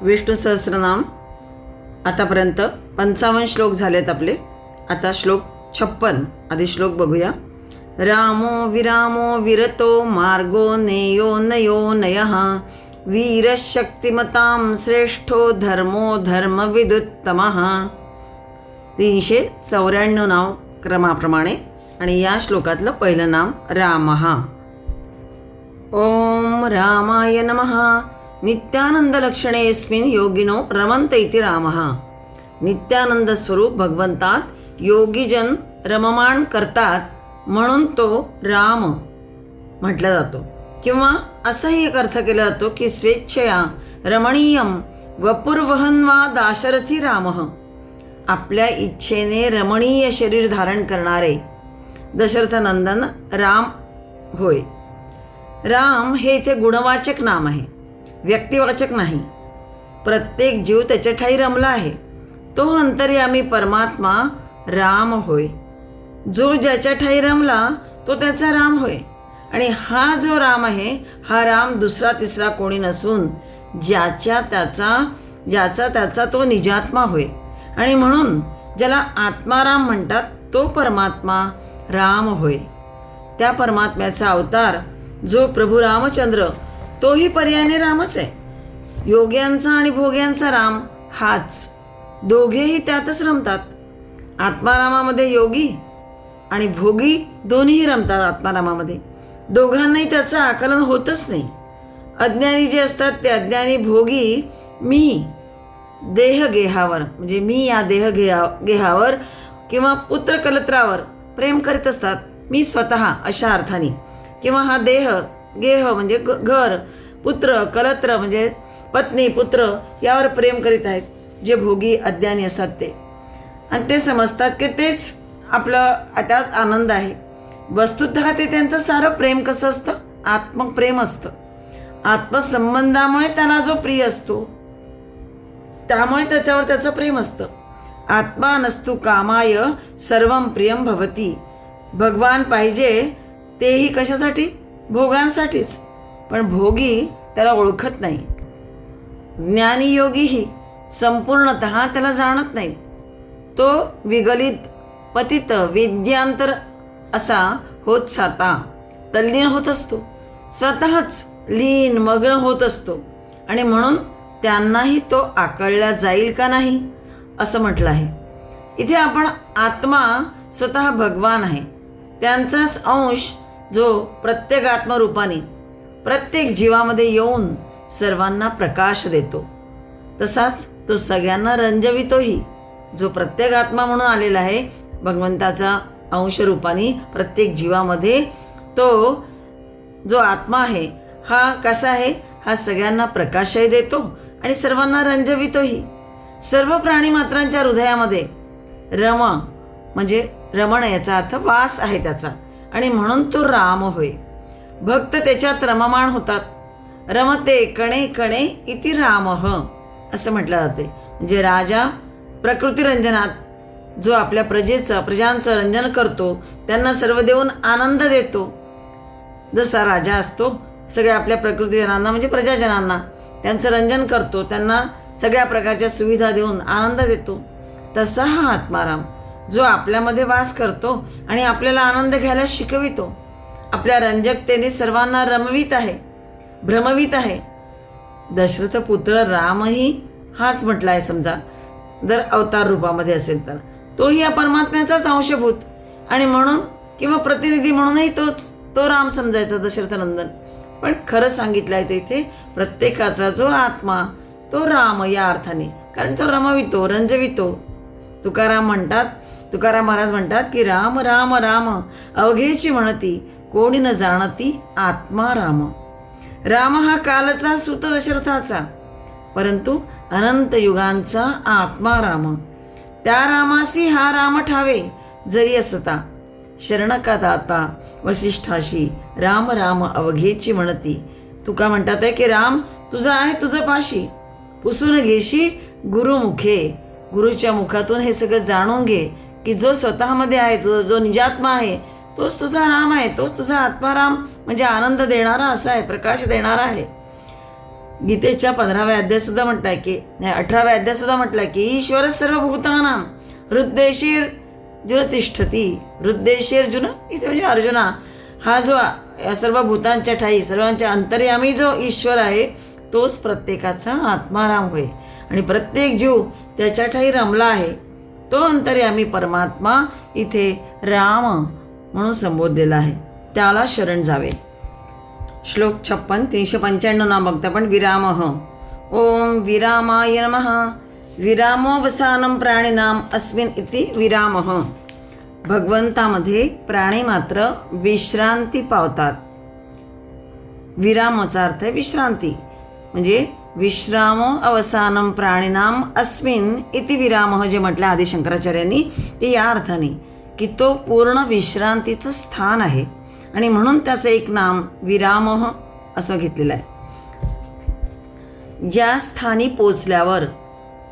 विष्णू सहस्रनाम आतापर्यंत 55 श्लोक झालेत आपले. आता श्लोक 56 आधी श्लोक बघूया. रामो विरामो विरतो मार्गो नेयो नयो नयः वीरशक्तिमतां श्रेष्ठो धर्मो धर्मविदुत्तमः. 394 नाव क्रमाप्रमाणे आणि या श्लोकातलं पहिलं नाम रामः. ओम रामाय नमः. नित्यानंद लक्षणेस्मिन् योगिनो रमन्त इति रामः. नित्यानंद स्वरूप भगवंतात योगीजन रममाण करतात म्हणून तो राम म्हटला जातो. किंवा असाही एक अर्थ केला जातो की स्वेच्छया रमणीयम वपुर्वहन वा दाशरथी रामः. आपल्या इच्छेने रमणीय शरीर धारण करणारे दशरथनंदन राम होय. राम हे इथे गुणवाचक नाम आहे, व्यक्तिवाचक नाही. प्रत्येक जीव त्याच्या ठाई रमला आहे. तो अंतर्यामी परमात्मा राम होय. जो ज्याच्या ठाई रमला तो त्याचा राम होय. आणि हा जो राम आहे हा राम दुसरा तिसरा कोणी नसून ज्याचा त्याचा तो निजात्मा होय. आणि म्हणून ज्याला आत्माराम म्हणतात तो परमात्मा राम होय. त्या परमात्म्याचा अवतार जो प्रभू रामचंद्र तोही पर्यायाने रामच आहे. योग्यांचा आणि भोग्यांचा राम हाच. दोघेही त्यातच रमतात. आत्मारामामध्ये योगी आणि भोगी दोन्हीही रमतात आत्मारामामध्ये. दोघांनाही त्याचं आकलन होतच नाही. अज्ञानी जे असतात ते अज्ञानी भोगी मी देहगेहावर म्हणजे मी या देहगेहावर किंवा पुत्रकलत्रावर प्रेम करीत असतात. मी स्वतः अशा अर्थाने किंवा हा गेह म्हणजे घर, पुत्र कलत्र म्हणजे पत्नी पुत्र यावर प्रेम करीत आहेत. जे भोगी अज्ञानी असतात ते आणि ते समजतात की तेच आपलं त्यात आनंद आहे. वस्तुतः ते त्यांचं सारं प्रेम कसं असतं, आत्मप्रेम असतं. आत्मसंबंधामुळे त्याला जो प्रिय असतो त्यामुळे त्याच्यावर त्याचं प्रेम असतं. आत्मा नस्तु कामाय सर्वं प्रियं भवती. भगवान पाहिजे तेही कशासाठी, भोगांसाठीच. पण भोगी त्याला ओळखत नाही. ज्ञानी योगीही संपूर्णतः त्याला जाणत नाहीत. तो विगलित पतित विद्यांतर असा होत साता तल्लीन होत असतो. स्वतःच लीन मग्न होत असतो. आणि म्हणून त्यांनाही तो आकळला जाईल का नाही असं म्हटलं आहे. इथे आपण आत्मा स्वतः भगवान आहे. त्यांचाच अंश जो प्रत्येक आत्मरूपाने प्रत्येक जीवामध्ये येऊन सर्वांना प्रकाश देतो. तसाच तो सगळ्यांना रंजवितोही. जो प्रत्येक आत्मा म्हणून आलेला आहे भगवंताचा अंशरूपाने प्रत्येक जीवामध्ये, तो जो आत्मा आहे हा कसा आहे, हा सगळ्यांना प्रकाशही देतो आणि सर्वांना रंजवितोही. सर्व प्राणीमात्रांच्या हृदयामध्ये रम म्हणजे रमण याचा अर्थ वास आहे त्याचा. आणि म्हणून तो राम होय. भक्त त्याच्यात रममाण होतात. रमते कणे कणे इति रामः असं म्हटलं जाते. म्हणजे राजा प्रकृतिरंजनात जो आपल्या प्रजांचं रंजन करतो, त्यांना सर्व देऊन आनंद देतो. जसा राजा असतो सगळ्या आपल्या प्रकृतीजनांना म्हणजे प्रजाजनांना त्यांचं रंजन करतो, त्यांना सगळ्या प्रकारच्या सुविधा देऊन आनंद देतो. तसा हा आत्माराम जो आपल्यामध्ये वास करतो आणि आपल्याला आनंद घ्यायला शिकवितो. आपल्या रंजकतेने सर्वांना रमवीत आहे, भ्रमवीत आहे. दशरथ पुत्र रामही हाच म्हटला आहे. समजा जर अवतार रूपामध्ये असेल तर तोही या परमात्म्याचाच अंशभूत आणि म्हणून किंवा प्रतिनिधी म्हणूनही तो राम समजायचा दशरथनंदन. पण खरं सांगितलं आहे इथे प्रत्येकाचा जो आत्मा तो राम या अर्थाने, कारण तो रमवितो रंजवितो. तुकाराम महाराज म्हणतात की राम राम राम अवघेची म्हणती कोणी न जाणती आत्मा राम. राम हा कालचा सुत दशरथाचा परंतु अनंत युगांचा आत्मा राम. त्या रामासी हा राम ठावे जरी असता शरण का दाता वसिष्ठाशी राम राम अवघेची म्हणती. तुका म्हणतात आहे की राम तुझा आहे तुझं पाशी पुसून घेशी गुरुमुखे. गुरुच्या मुखातून हे सगळं जाणून घे की जो स्वतःमध्ये आहे, जो निजात्मा आहे तोच तुझा राम आहे, तोच तुझा आत्माराम म्हणजे आनंद देणारा असा आहे, प्रकाश देणारा आहे. गीतेच्या 15व्या अध्यायसुद्धा म्हटलंय की 18व्या अध्यायसुद्धा म्हटलंय की ईश्वर सर्वभूतानां हृद्देशीर्जुन तिष्ठती. हृद्देशीर्जुन इथे म्हणजे अर्जुना, हा जो या सर्व भूतांच्या ठाई सर्वांच्या अंतर्यामी जो ईश्वर आहे तोच प्रत्येकाचा आत्माराम होय. आणि प्रत्येक जीव त्याच्या ठाई रमला आहे. तो अंतर्यामी परमात्मा इथे राम म्हणून संबोधलेला आहे. त्याला शरण जावे. श्लोक 56 395 नाम बघता पण विरामः. ओम विरामाय नमः. विरामोवसानं प्राणिनाम अस्मिन् इति विरामः. भगवंतामध्ये प्राणी मात्र विश्रांती पावतात. विरामाचा अर्थ आहे विश्रांती, म्हणजे विश्रामो अवसानं प्राणिनाम अस्मिन् इति विरामः जे म्हटलं आदि शंकराचार्यांनी, ते या अर्थाने की तो पूर्ण विश्रांतीचं स्थान आहे आणि म्हणून त्याचं एक नाम विरामः असं घेतलेलं आहे. ज्या स्थानी पोचल्यावर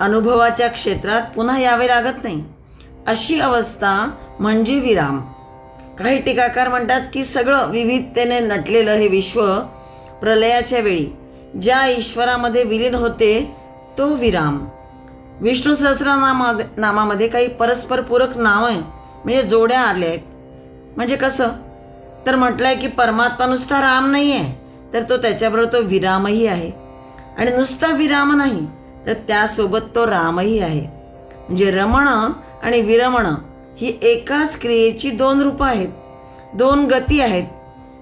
अनुभवाच्या क्षेत्रात पुन्हा यावे लागत नाही अशी अवस्था म्हणजे विराम. काही टीकाकार म्हणतात की सगळं विविधतेने नटलेलं हे विश्व प्रलयाच्या वेळी ज्या ईश्वरामध्ये विलीन होते तो विराम. विष्णू सहस्रनामामध्ये काही परस्पर पूरक नावं म्हणजे जोड्या आल्या आहेत. म्हणजे कसं तर म्हटलं आहे की परमात्मा नुसता राम नाही आहे, तर तो त्याच्याबरोबर तो विरामही आहे. आणि नुसता विराम नाही तर त्यासोबत तो रामही आहे. म्हणजे रमण आणि विरमण ही एकाच क्रियेची दोन रूपं आहेत, दोन गती आहेत.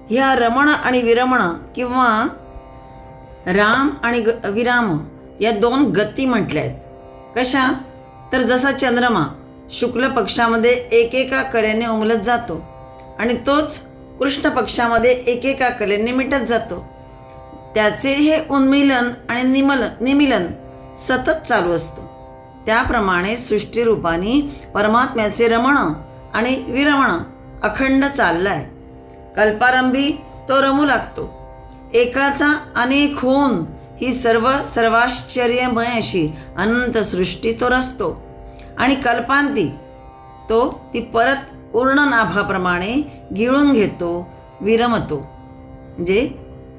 ह्या रमण आणि विरमण किंवा राम आणि विराम या दोन गती म्हटल्या आहेत. कशा तर जसा चंद्रमा शुक्ल पक्षामध्ये एकेका कलेने उमलत जातो आणि तोच कृष्ण पक्षामध्ये एकेका कलेने मिटत जातो. त्याचे हे उन्मिलन आणि निमिलन सतत चालू असतं. त्याप्रमाणे सृष्टीरूपाने परमात्म्याचे रमण आणि विरमण अखंड चाललं आहे. कल्पारंभी तो रमू लागतो. एकाचा अनेक होऊन ही सर्वाश्चर्यमय अशी अनंत सृष्टी तो रचतो आणि कल्पांती तो ती परत उर्णनाभाप्रमाणे गिळून घेतो, विरमतो. म्हणजे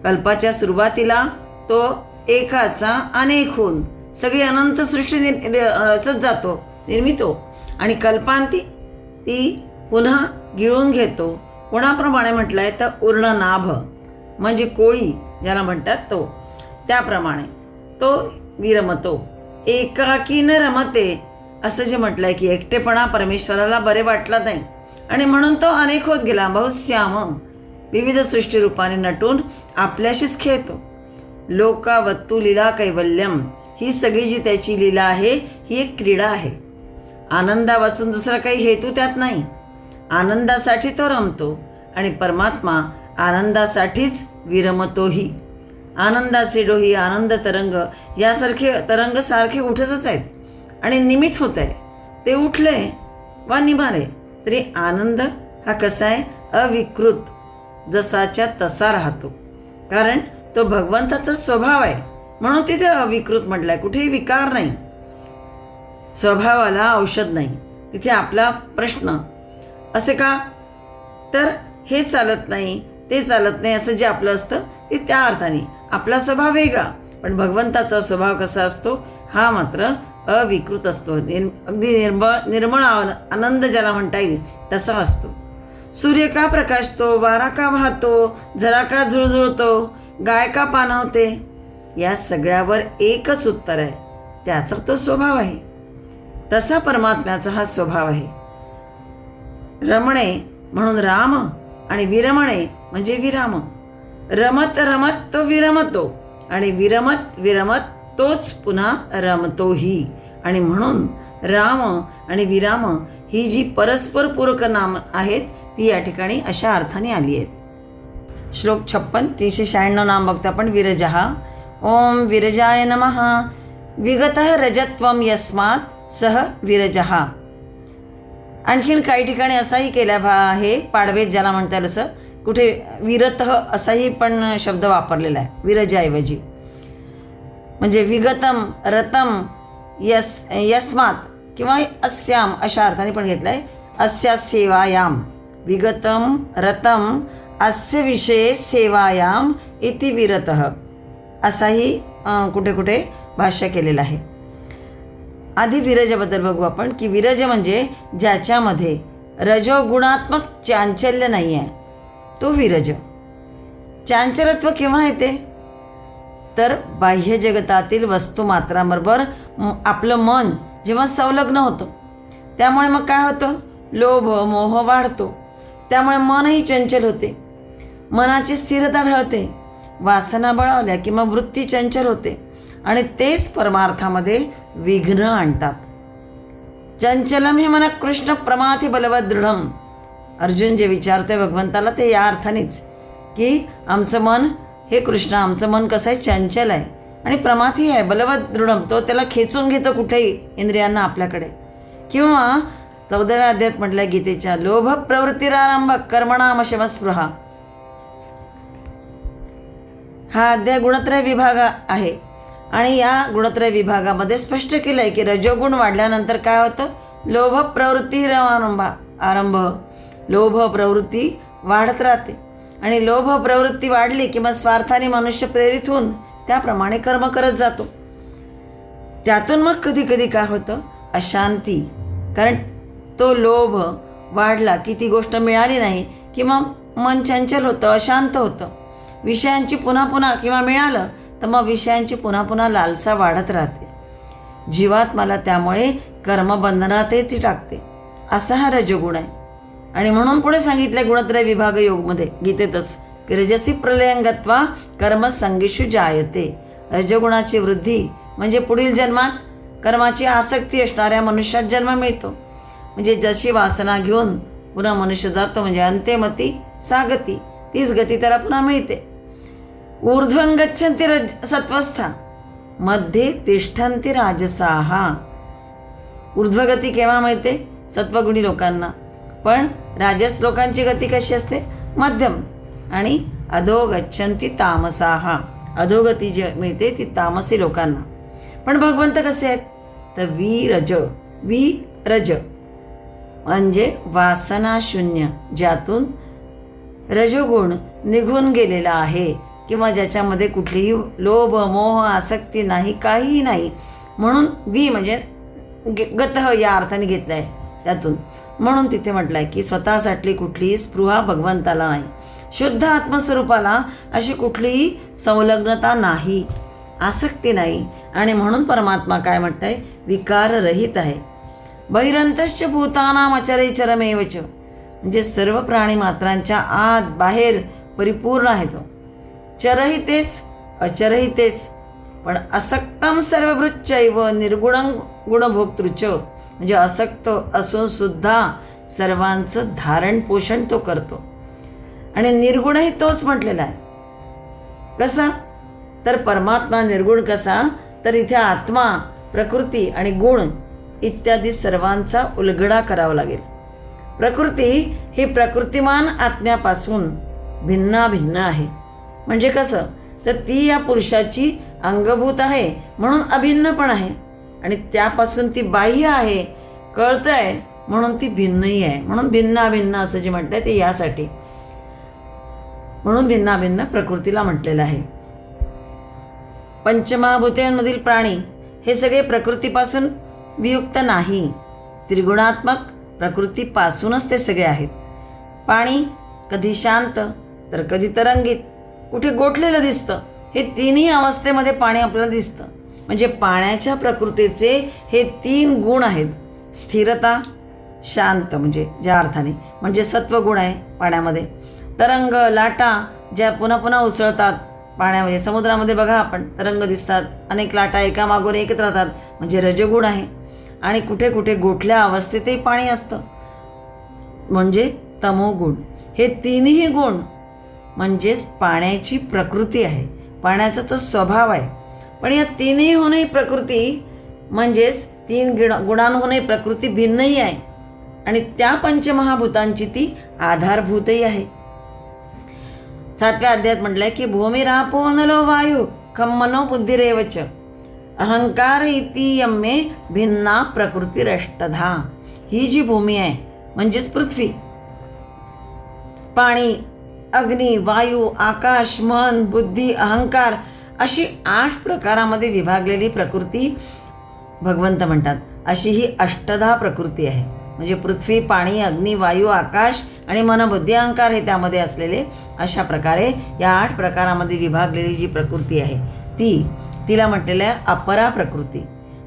कल्पाच्या सुरुवातीला तो एकाचा अनेक होऊन सगळी अनंत सृष्टी रचत जातो, निर्मितो आणि कल्पांती ती पुन्हा गिळून घेतो. कोणाप्रमाणे म्हटलं आहे तर उर्णनाभ म्हणजे कोळी ज्याला म्हणतात तो, त्याप्रमाणे तो विरमतो. एकाकी न रमते असं जे म्हटलं आहे की एकटेपणा परमेश्वराला बरे वाटला नाही आणि म्हणून तो अनेक होत गेला. बहुश्याम विविध सृष्टीरूपाने नटून आपल्याशीच खेळतो. लोकावत्तू लीला कैवल्यम ही सगळी जी त्याची लीला आहे ही एक क्रीडा आहे. आनंदा वाचून दुसरा काही हेतू त्यात नाही. आनंदासाठी तो रमतो आणि परमात्मा आनंदासाठीच विरमतोही. आनंदाचे डोही आनंद तरंग यासारखे तरंग सारखे उठतच आहेत आणि निमित्त होत आहे. ते उठले वा निभाले तरी आनंद हा कसा आहे अविकृत जसाच्या तसा राहतो. कारण तो भगवंताचा स्वभाव आहे म्हणून तिथे अविकृत म्हटलं आहे. कुठेही विकार नाही, स्वभावाला औषध नाही. तिथे आपला प्रश्न असे का तर हे चालत नाही ते चालत नाही असं जे आपलं असतं ते त्या अर्थाने आपला स्वभाव वेगळा, पण भगवंताचा स्वभाव कसा असतो हा मात्र अविकृत असतो. अगदी निर्मळ आनंद ज्याला म्हणता येईल तसा असतो. सूर्य का प्रकाशतो, वारा का वाहतो, झरा का झुळझुळतो, गाय का पाणवते, या सगळ्यावर एकच उत्तर आहे, त्याचा तो स्वभाव आहे. तसा परमात्म्याचा हा स्वभाव आहे. रमणे म्हणून राम आणि विरमणे म्हणजे विराम. रमत रमत तो विरमतो आणि विरमत विरमत तोच पुन्हा रमतोही. आणि म्हणून राम आणि विराम ही जी परस्पर पूरक नाम आहेत ती या ठिकाणी अशा अर्थाने आली आहेत. श्लोक 56 396 नाम बघता आपण विरजः. ओम विरजाय नमः. विगतः रजत्वम यस्मात् सह विरजः. आणखीन काही ठिकाणी असाही केला आहे, पाडवेत ज्याला म्हणता येईल असं, कुठे विरतः असाही पण शब्द वापरलेला आहे विरजाऐवजी. म्हणजे विगतम रतम यस्मात् किंवा अस्याम अशा अर्थाने पण घेतलं आहे. अस्या सेवायाम विगतम रतम अस्य विषये सेवायाम इति विरतः. असाही कुठे कुठे भाष्य केलेलं आहे. आधी विरजबद्दल बघू आपण की विरज म्हणजे ज्याच्यामध्ये रजोगुणात्मक चांचल्य नाही आहे तो विरज. चांचलत्व केव्हा येते तर बाह्य जगतातील वस्तुमात्रांबरोबर आपलं मन जेव्हा संलग्न होतं त्यामुळे मग काय होतं, लोभ मोह वाढतो, त्यामुळे मनही चंचल होते, मनाची स्थिरता ढळते, वासना बळावल्या की मग वृत्ती चंचल होते आणि तेच परमार्थामध्ये विघ्न आणतात. चंचलम हे मन कृष्ण प्रमाथी बलवत दृढम. अर्जुन जे विचारते भगवंताला ते या अर्थानेच की आमचं मन हे कृष्ण, आमचं मन कसं आहे, चंचल आहे आणि प्रमाथी आहे, बलवत दृढम. तो त्याला खेचून घेतो कुठेही इंद्रियांना आपल्याकडे. किंवा 14व्या अध्यायात म्हटलं गीतेच्या लोभ प्रवृत्तीरारंभ कर्मणामशमस्पृहा. हा अध्याय गुणत्रय विभाग आहे आणि या गुणत्रय विभागामध्ये स्पष्ट केलं आहे की रजोगुण वाढल्यानंतर काय होतं, लोभ प्रवृत्ती आरंभ. लोभ प्रवृत्ती वाढत राहते आणि लोभ प्रवृत्ती वाढली की मग स्वार्थाने मनुष्य प्रेरित होऊन त्याप्रमाणे कर्म करत जातो. त्यातून मग कधी कधी काय होतं, अशांती. कारण तो लोभ वाढला की ती गोष्ट मिळाली नाही किंवा मन चंचल होतं, अशांत होतं. विषयांची पुन्हा पुन्हा किंवा मिळालं तर मग विषयांची पुन्हा पुन्हा लालसा वाढत राहते. जीवात्म्याला त्यामुळे कर्मबंधनातही ती टाकते. असा हा रजोगुण आहे. आणि म्हणून पुढे सांगितलं गुणत्रय विभाग योगमध्ये गीतेतच की रजसी प्रलयंगत्वा कर्मसंगीषु जायते. रजोगुणाची वृद्धी म्हणजे पुढील जन्मात कर्माची आसक्ती असणाऱ्या मनुष्यात जन्म मिळतो. म्हणजे जशी वासना घेऊन पुन्हा मनुष्य जातो म्हणजे अंत्यमती सागती, तीच गती त्याला पुन्हा मिळते. ऊर्ध्वं गच्छन्ति सत्वस्था मध्ये तिष्ठन्ति राजसाहा. ऊर्ध्वगती केव्हा मिळते, सत्वगुणी लोकांना. पण राजस लोकांची गती कशी असते, मध्यम. आणि अधो गच्छन्ति तामसाहा, अधोगती जी मिळते ती तामसी लोकांना. पण भगवंत कसे आहेत तर विरज म्हणजे वासनाशून्य, ज्यातून रजोगुण निघून गेलेला आहे किंवा ज्याच्यामध्ये कुठलीही लोभ मोह आसक्ती नाही, काहीही नाही. म्हणून म्हणजे गतः या अर्थाने घेतलं आहे त्यातून. म्हणून तिथे म्हटलं आहे की स्वतःसाठी कुठलीही स्पृहा भगवंताला नाही, शुद्ध आत्मस्वरूपाला अशी कुठलीही संलग्नता नाही, आसक्ती नाही. आणि म्हणून परमात्मा काय म्हणत आहे, विकाररहित आहे. बहिरंतश्च भूतानाम अचरैचरमेवच, म्हणजे सर्व प्राणी मात्रांच्या आत बाहेर परिपूर्ण आहे तो. चरही तेच अचरही तेच, पण असक्तम सर्वभृच्चैव निर्गुणं गुणभोक्तृच, म्हणजे असक्त असून सुद्धा सर्वांचं धारण पोषण तो करतो. आणि निर्गुणही तोच म्हटलेला आहे. कसा तर परमात्मा निर्गुण कसा तर इथे आत्मा प्रकृती आणि गुण इत्यादी सर्वांचा उलगडा करावा लागेल. प्रकृती ही प्रकृतिमान आत्म्यापासून भिन्नाभिन्न आहे. म्हणजे कसं तर ती या पुरुषाची अंगभूत आहे म्हणून अभिन्न पण आहे आणि त्यापासून ती बाह्य आहे, कळतं आहे म्हणून ती भिन्नही आहे. म्हणून भिन्नाभिन्न असं जे म्हटलं आहे ते यासाठी, म्हणून भिन्नाभिन्न प्रकृतीला म्हटलेलं आहे. पंचमहाभूतांमधील प्राणी हे सगळे प्रकृतीपासून वियुक्त नाही, त्रिगुणात्मक प्रकृतीपासूनच ते सगळे आहेत. पाणी कधी शांत तर कधी तरंगित, कुठे गोठलेलं दिसतं. हे तिन्ही अवस्थेमध्ये पाणी आपल्याला दिसतं. म्हणजे पाण्याच्या प्रकृतीचे हे 3 गुण आहेत. स्थिरता, शांत म्हणजे ज्या अर्थाने म्हणजे सत्वगुण आहे पाण्यामध्ये. तरंग लाटा ज्या पुन्हा पुन्हा उसळतात पाण्यामध्ये, समुद्रामध्ये बघा आपण तरंग दिसतात, अनेक लाटा एकामागून एकत्र राहतात म्हणजे रजगुण आहे. आणि कुठे कुठे गोठल्या अवस्थेतही पाणी असतं म्हणजे तमोगुण. हे तिन्ही गुण म्हणजेच पाण्याची प्रकृती आहे, पाण्याचा तो स्वभाव आहे. पण या तिन्हीहूनही प्रकृती म्हणजेच 3 गुणांहूनही प्रकृती भिन्नही आहे आणि त्या पंचमहाभूतांची ती आधारभूतही आहे. 7व्या अध्यायात म्हटलंय की भूमिरापो नलो वायू खम मनो बुद्धिरेवच अहंकार इति यम्मे भिन्ना प्रकृतिरष्टधा. ही जी भूमी आहे म्हणजेच पृथ्वी, पाणी, अग्नी, वायू, आकाश, मन, बुद्धी, अहंकार अशी 8 प्रकारामध्ये विभागलेली प्रकृती भगवंत म्हणतात. अशी ही अष्टधा प्रकृती आहे. म्हणजे पृथ्वी, पाणी, अग्नी, वायू, आकाश आणि मन, बुद्धी, अहंकार हे त्यामध्ये असलेले अशा प्रकारे या 8 प्रकारामध्ये विभागलेली जी प्रकृती आहे तिला म्हटलेलं आहे अपरा प्रकृती.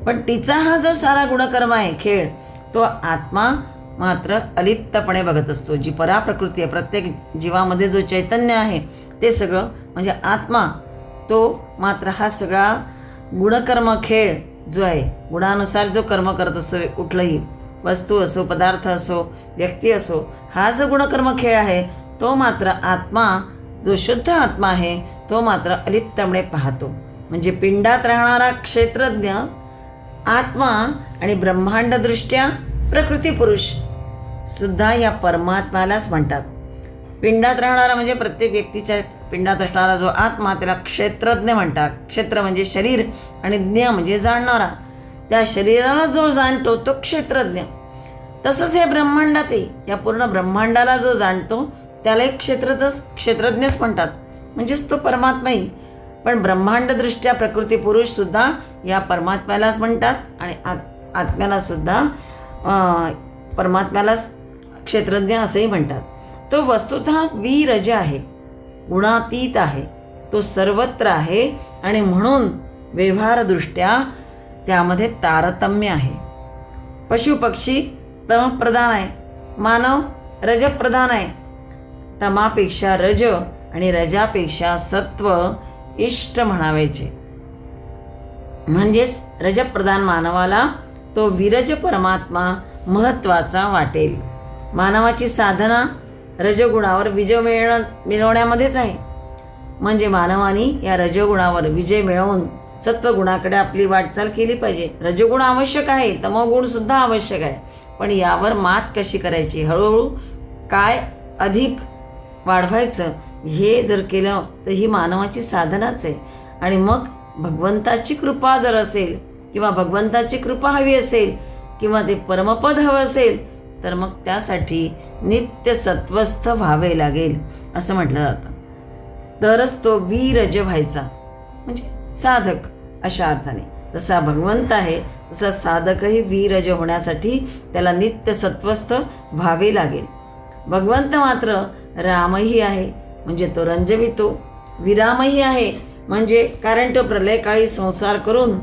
पण तिचा हा जो सारा गुणकर्म आहे, खेळ, तो आत्मा मात्र अलिप्तपणे बघत असतो. जी परा प्रकृती आहे, प्रत्येक जीवामध्ये जो चैतन्य आहे ते सगळं म्हणजे आत्मा, तो मात्र हा सगळा गुणकर्म खेळ जो आहे, गुणानुसार जो कर्म करत असतो, कुठलंही वस्तू असो, पदार्थ असो, व्यक्ती असो, हा जो गुणकर्म खेळ आहे तो मात्र आत्मा, जो शुद्ध आत्मा आहे तो मात्र अलिप्तपणे पाहतो. म्हणजे पिंडात राहणारा क्षेत्रज्ञ आत्मा आणि ब्रह्मांडदृष्ट्या प्रकृती पुरुष सुद्धा या परमात्म्यालाच म्हणतात. पिंडात राहणारा म्हणजे प्रत्येक व्यक्तीच्या पिंडात असणारा जो आत्मा त्याला क्षेत्रज्ञ म्हणतात. क्षेत्र म्हणजे शरीर आणि ज्ञ म्हणजे जाणणारा. त्या शरीराला जो जाणतो तो क्षेत्रज्ञ. तसंच हे ब्रह्मांडातही या पूर्ण ब्रह्मांडाला जो जाणतो त्याला एक क्षेत्रज्ञच म्हणतात. म्हणजेच तो परमात्माही. पण ब्रह्मांडदृष्ट्या प्रकृती पुरुषसुद्धा या परमात्म्यालाच म्हणतात आणि आत्म्याला सुद्धा परमात्म्यालाच क्षेत्रज्ञ असंही म्हणतात. तो वस्तुतः वीरज आहे, गुणातीत आहे, तो सर्वत्र आहे आणि म्हणून व्यवहारदृष्ट्या त्यामध्ये तारतम्य आहे. पशुपक्षी तमप्रधान आहे, मानव रजप्रधान आहे. तमापेक्षा रज आणि रजापेक्षा सत्व इष्ट म्हणावायचे. म्हणजेच रजप्रधान मानवाला तो विरज परमात्मा महत्त्वाचा वाटेल. मानवाची साधना रजगुणावर विजय मिळवण्यामध्येच आहे. म्हणजे मानवाने या रजगुणावर विजय मिळवून सत्वगुणाकडे आपली वाटचाल केली पाहिजे. रजगुण आवश्यक आहे, तमोगुणसुद्धा आवश्यक आहे. पण यावर मात कशी करायची, हळूहळू काय अधिक वाढवायचं हे जर केलं तर ही मानवाची साधनाच आहे. आणि मग भगवंताची कृपा जर असेल किंवा भगवंताची कृपा हवी असेल किंवा ते परमपद हवं असेल तर मग त्यासाठी नित्य सत्वस्थ व्हावे लागेल असं म्हटलं जातं. तरच तो वीरज व्हायचा, म्हणजे साधक अशा अर्थाने. जसा भगवंत आहे तसा साधकही वीरज होण्यासाठी त्याला नित्य सत्वस्थ व्हावे लागेल. भगवंत मात्र रामही आहे म्हणजे तो रंजवितो, विरामही आहे म्हणजे कारण तो प्रलयकाळी संसार करून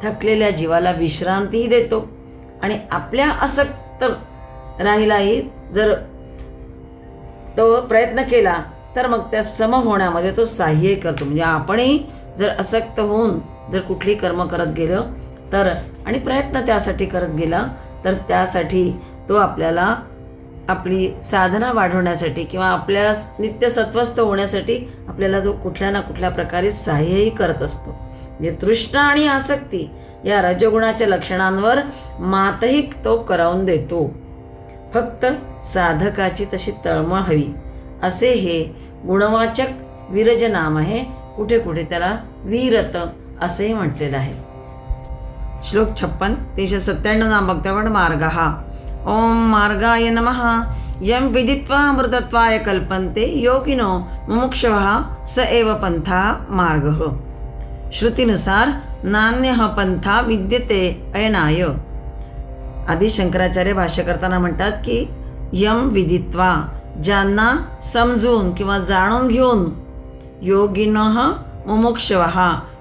थकलेल्या जीवाला विश्रांतीही देतो आणि आपल्या आसक्त राहिलाही जर तो प्रयत्न केला तर मग त्या सम होण्यामध्ये तो सहाय्य करतो. म्हणजे आपणही जर आसक्त होऊन जर कुठली कर्म करत गेलं तर आणि प्रयत्न त्यासाठी करत गेला तर त्यासाठी तो आपल्याला आपली साधना वाढवण्यासाठी किंवा आपल्याला नित्य सत्वस्थ होण्यासाठी आपल्याला तो कुठल्या ना कुठल्या प्रकारे सहाय्यही करत असतो. म्हणजे तृष्णा आणि आसक्ती या रजगुणाच्या लक्षणांवर मातही तो करावून देतो. फक्त साधकाची तशी तळमळ हवी असे हे गुणवाचक विरज नाम आहे. कुठे कुठे त्याला वीरत असेही म्हटलेलं आहे. श्लोक 56 397 नाम भक्तवड मार्गः. ओम मार्गाय नमः. यम विदित्वा अमृतत्वाय कल्पन्ते योगिनो मुमुक्षवः स एव पंथा मार्गः. श्रुतीनुसार नान्यः पंथा विद्यते अयनाय. आदि शंकराचार्य भाष्य करताना म्हणतात की यम विदित्वा, ज्यांना समजून किंवा जाणून घेऊन, योगिनः मुमुक्षवः,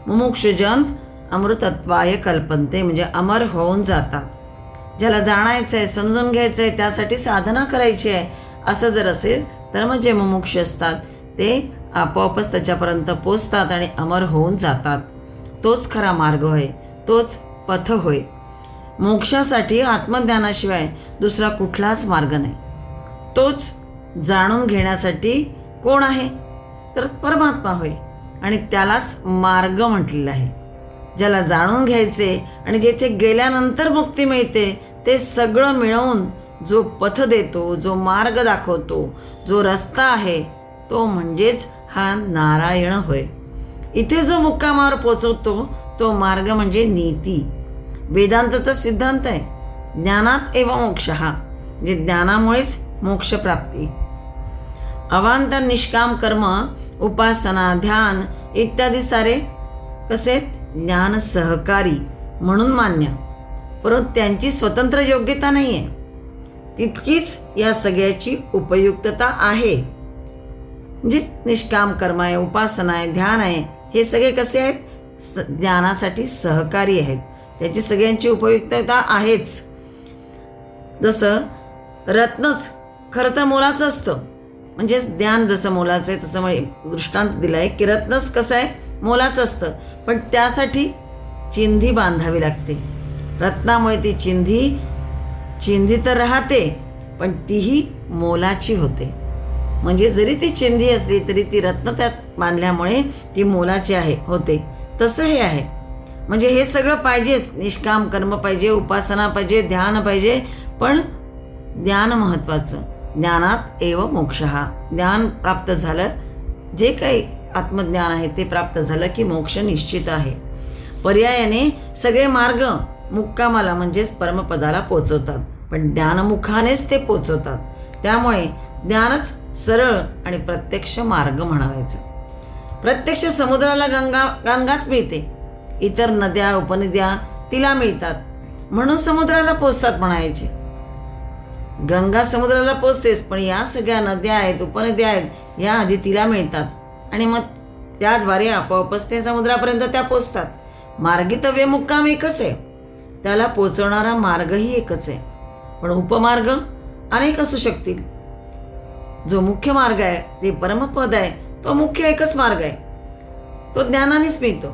मुमुक्षुजन अमृतत्वाय कल्पन्ते म्हणजे अमर होऊन जातात. ज्याला जाणायचं आहे, समजून घ्यायचं आहे, त्यासाठी साधना करायची आहे असं जर असेल तर मग जे मुमुक्ष असतात ते आपोआपच त्याच्यापर्यंत पोचतात आणि अमर होऊन जातात. तोच खरा मार्ग होय, तोच पथ होय. मोक्षासाठी आत्मज्ञानाशिवाय दुसरा कुठलाच मार्ग नाही. तोच जाणून घेण्यासाठी कोण आहे तर परमात्मा होय आणि त्यालाच मार्ग म्हटलेलं आहे. ज्याला जाणून घ्यायचे आणि जेथे गेल्यानंतर मुक्ती मिळते ते सगळं मिळवून जो पथ देतो, जो मार्ग दाखवतो, जो रस्ता आहे तो म्हणजेच हा नारायण होय. इथे जो मुक्कामावर पोचवतो तो मार्ग म्हणजे नीती. वेदांताचा सिद्धांत आहे ज्ञानात एव मोक्ष, म्हणजे ज्ञानामुळेच मोक्षप्राप्ती. अवांतर निष्काम कर्म, उपासना, ध्यान इत्यादी सारे कसे ज्ञान सहकारी म्हणून मान्य, परंतु त्यांची स्वतंत्र योग्यता नाही आहे. तितकीच या सगळ्याची उपयुक्तता आहे. म्हणजे निष्काम कर्म आहे, उपासना आहे, ध्यान आहे, हे सगळे कसे आहेत? ज्ञानासाठी सहकारी आहेत. त्याची सगळ्यांची उपयुक्तता आहेच. जसं रत्नच खरं तर मोलाचं असतं, म्हणजे ज्ञान जसं मोलाचं आहे तसं दृष्टांत दिला आहे की रत्नच कसं आहे? मोलाचं असतं, पण त्यासाठी चिंधी बांधावी लागते. रत्नामुळे ती चिंधी तर राहते, पण तीही मोलाची होते. म्हणजे जरी ती चिंधी असली तरी ती रत्न त्यात बांधल्यामुळे ती मोलाची होते. तसं हे आहे. म्हणजे हे सगळं पाहिजेच. निष्काम कर्म पाहिजे, उपासना पाहिजे, ध्यान पाहिजे, पण ज्ञान महत्त्वाचं. ज्ञानात एव मोक्ष. ज्ञान प्राप्त झालं, जे काही आत्मज्ञान आहे ते प्राप्त झालं की मोक्ष निश्चित आहे. पर्यायाने सगळे मार्ग मुक्कामाला म्हणजेच परमपदाला पोचवतात, पण ज्ञानमुखानेच ते पोचवतात. त्यामुळे ज्ञानच सरळ आणि प्रत्यक्ष मार्ग म्हणावायचा. प्रत्यक्ष समुद्राला गंगाच मिळते, इतर नद्या उपनद्या तिला मिळतात, म्हणून समुद्राला पोचतात म्हणायचे. गंगा समुद्राला पोचतेच, पण या सगळ्या नद्या आहेत, उपनद्या आहेत, या आधी तिला मिळतात आणि मग त्याद्वारे आपोआपच ते समुद्रापर्यंत त्या पोचतात. मार्गितव्य मुक्काम एकच आहे, त्याला पोचवणारा मार्गही एकच आहे, पण उपमार्ग अनेक असू शकतील. जो मुख्य मार्ग आहे ते परमपद आहे, तो मुख्य एकच मार्ग आहे, तो ज्ञानानेच मिळतो.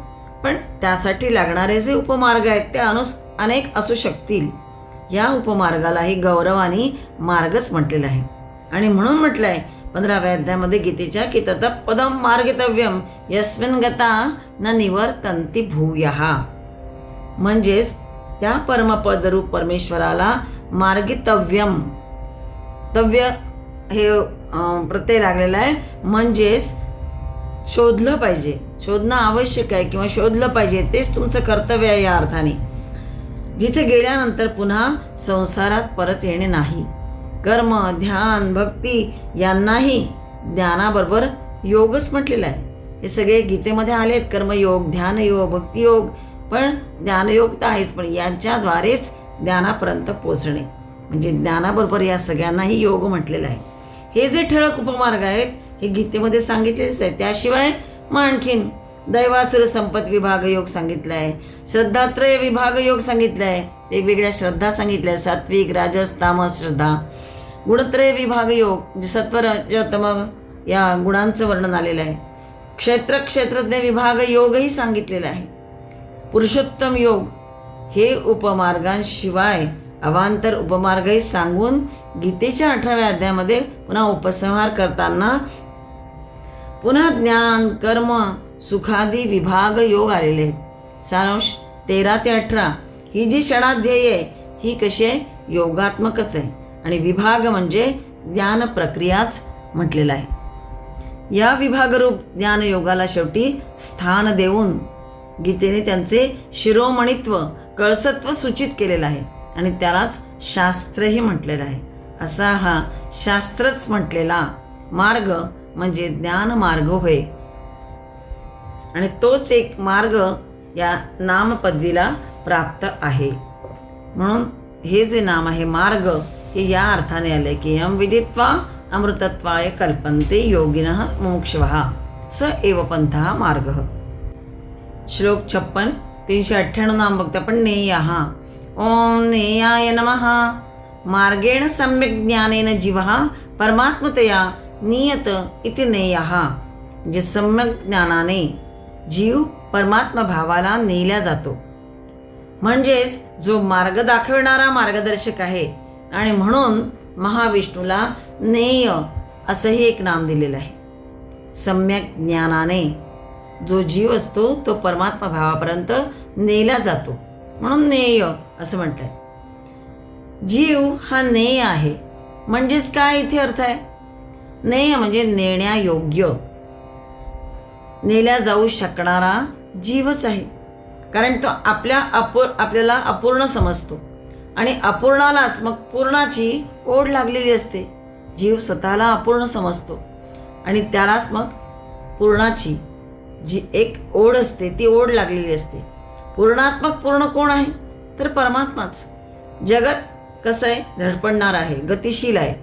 पण त्यासाठी लागणारे जे उपमार्ग आहेत ते अनेक असू शकतील. या उपमार्गालाही गौरवाने मार्गच म्हटलेला आहे. आणि म्हणून म्हटलं आहे 15व्या अध्यायामध्ये गीतेच्या की तत पदम मार्गितव्यम यस्मिन् गता न निवर्तन्ति भूयः. म्हणजेच त्या परमपद रूप परमेश्वराला मार्गितव्यम, तव्य हे प्रत्यय लागलेला आहे, म्हणजेच शोधलं पाहिजे, शोधणं आवश्यक आहे किंवा शोधलं पाहिजे, तेच तुमचं कर्तव्य आहे. या अर्थाने जिथे गेल्यानंतर पुन्हा संसारात परत येणे नाही. कर्म, ध्यान, भक्ती यांनाही ज्ञानाबरोबर योगच म्हटलेला आहे. हे सगळे गीतेमध्ये आले आहेत, कर्मयोग, ध्यानयोग, भक्तियोग, पण ज्ञानयोग तर आहेच, पण यांच्याद्वारेच ज्ञानापर्यंत पोचणे म्हणजे ज्ञानाबरोबर या सगळ्यांनाही योग म्हटलेला आहे. हे जे ठळक उपमार्ग आहेत हे गीतेमध्ये सांगितलेलेच आहे. त्याशिवाय मग आणखीन दैवासुर संपत विभाग योग सांगितला आहे, श्रद्धात्रय विभाग योग सांगितला आहे, वेगवेगळ्या श्रद्धा सांगितल्या आहे, सात्विक, राजस, तामस श्रद्धा. गुणत्रय विभाग योग म्हणजे सत्व, रज, तम या गुणांचं वर्णन आलेलं आहे. क्षेत्रज्ञ विभाग योगही सांगितलेला आहे. पुरुषोत्तम योग हे उपमार्गांशिवाय अवांतर उपमार्गही सांगून गीतेच्या 18व्या अध्यायामध्ये पुन्हा उपसंहार करताना पुन्हा ज्ञान, कर्म, सुखादी विभाग योग आलेले आहेत. सारांश 13 ते 18 ही जी षडाध्यायी आहे ही कशी आहे? योगात्मकच आहे, आणि विभाग म्हणजे ज्ञान प्रक्रियाच म्हटलेला आहे. या विभागरूप ज्ञानयोगाला शेवटी स्थान देऊन गीतेने त्यांचे शिरोमणित्व, कळसत्व सूचित केलेलं आहे, आणि त्यालाच शास्त्रही म्हटलेलं आहे. असा हा शास्त्रच म्हटलेला मार्ग म्हणजे ज्ञान मार्ग होय, आणि तोच एक मार्ग या नामपदवीला प्राप्त आहे. म्हणून हे जे नाम आहे मार्ग हे या अर्थाने आले की यम विदित्वा अमृतत्वाय कल्पन्ते योगिनः मुमुक्षवः स एव पंथः मार्गः. श्लोक 56 398 नाम बघतो आपण. नेयः. ओम नेयाय नमः. मार्गेण सम्यक् ज्ञानेन जीवः परमात्मतया नियत इति नेयः. म्हणजे सम्यक ज्ञानाने जीव परमात्मा भावाला नेल्या जातो, म्हणजेच जो मार्ग दाखविणारा मार्गदर्शक आहे, आणि म्हणून महाविष्णूला नेय असंही एक नाम दिलेलं आहे. सम्यक ज्ञानाने जो जीव असतो तो परमात्मा भावापर्यंत नेला जातो, म्हणून नेय असं म्हटलंय. जीव हा नेय आहे, म्हणजेच काय इथे अर्थ आहे? नेय म्हणजे नेण्यायोग्य, नेल्या जाऊ शकणारा जीवच आहे. कारण तो आपल्याला अपूर्ण समजतो, आणि अपूर्णालाच मग पूर्णाची ओढ लागलेली असते. जीव स्वतःला अपूर्ण समजतो आणि त्यालाच मग पूर्णाची जी एक ओढ असते ती ओढ लागलेली असते. पूर्णात्मक पूर्ण कोण आहे तर परमात्माच. जगत कसं आहे, धडपडणार आहे, गतिशील आहे,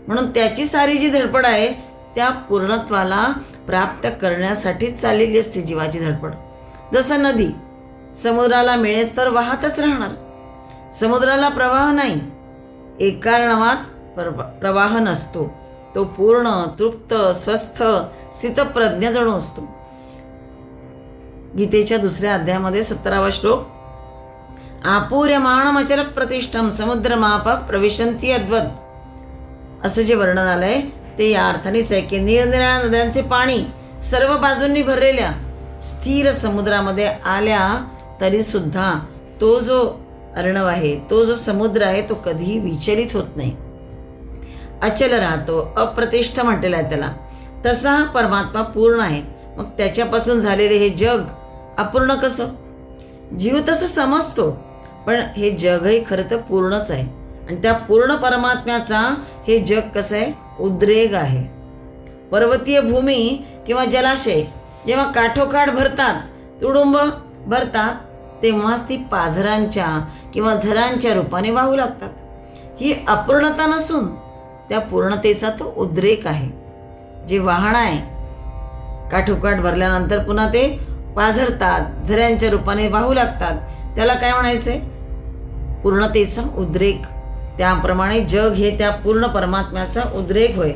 म्हणून त्याची सारी जी धडपड आहे त्या पूर्णत्वाला प्राप्त करण्यासाठीच चाललेली असते जीवाची धडपड. जसं नदी समुद्राला मिळेस तर वाहतच राहणार. समुद्राला प्रवाह नाही, एकार्णवात प्रवाह नसतो. तो पूर्ण तृप्त स्वस्थ स्थितप्रज्ञ जणू असतो. गीतेच्या 2ऱ्या अध्यायामध्ये 17वा श्लोक, आपूर्यमाणमचल प्रतिष्ठम समुद्रमाप प्रविशंती अद्वत, असं जे वर्णन आलंय ते या अर्थानेच आहे की निरनिराळ्या नद्यांचे पाणी सर्व बाजूंनी भरलेल्या स्थिर समुद्रामध्ये आल्या तरी सुद्धा तो जो अर्णव आहे, तो जो समुद्र आहे, तो कधीही विचलित होत नाही, अचल राहतो, अप्रतिष्ठ म्हटलेलं आहे त्याला. तसा हा परमात्मा पूर्ण आहे. मग त्याच्यापासून झालेले हे जग अपूर्ण कसं? जीव तसं समजतो, पण हे जगही खरं तर पूर्णच आहे. आणि त्या पूर्ण परमात्म्याचा हे जग कसं आहे, उद्रेक आहे. पर्वतीय भूमी किंवा जलाशय जेव्हा काठोकाठ भरतात, तुडुंब भरतात, तेव्हाच ती पाझरांच्या किंवा झरांच्या रूपाने वाहू लागतात. ही अपूर्णता नसून त्या पूर्णतेचा तो उद्रेक आहे. जे वाहन आहे काठोकाठ भरल्यानंतर पुन्हा ते पाझरतात, झऱ्यांच्या रूपाने वाहू लागतात, त्याला काय म्हणायचंय, पूर्णतेचा उद्रेक. त्याप्रमाणे जग हे त्या पूर्ण परमात्म्याचा उद्रेक होय.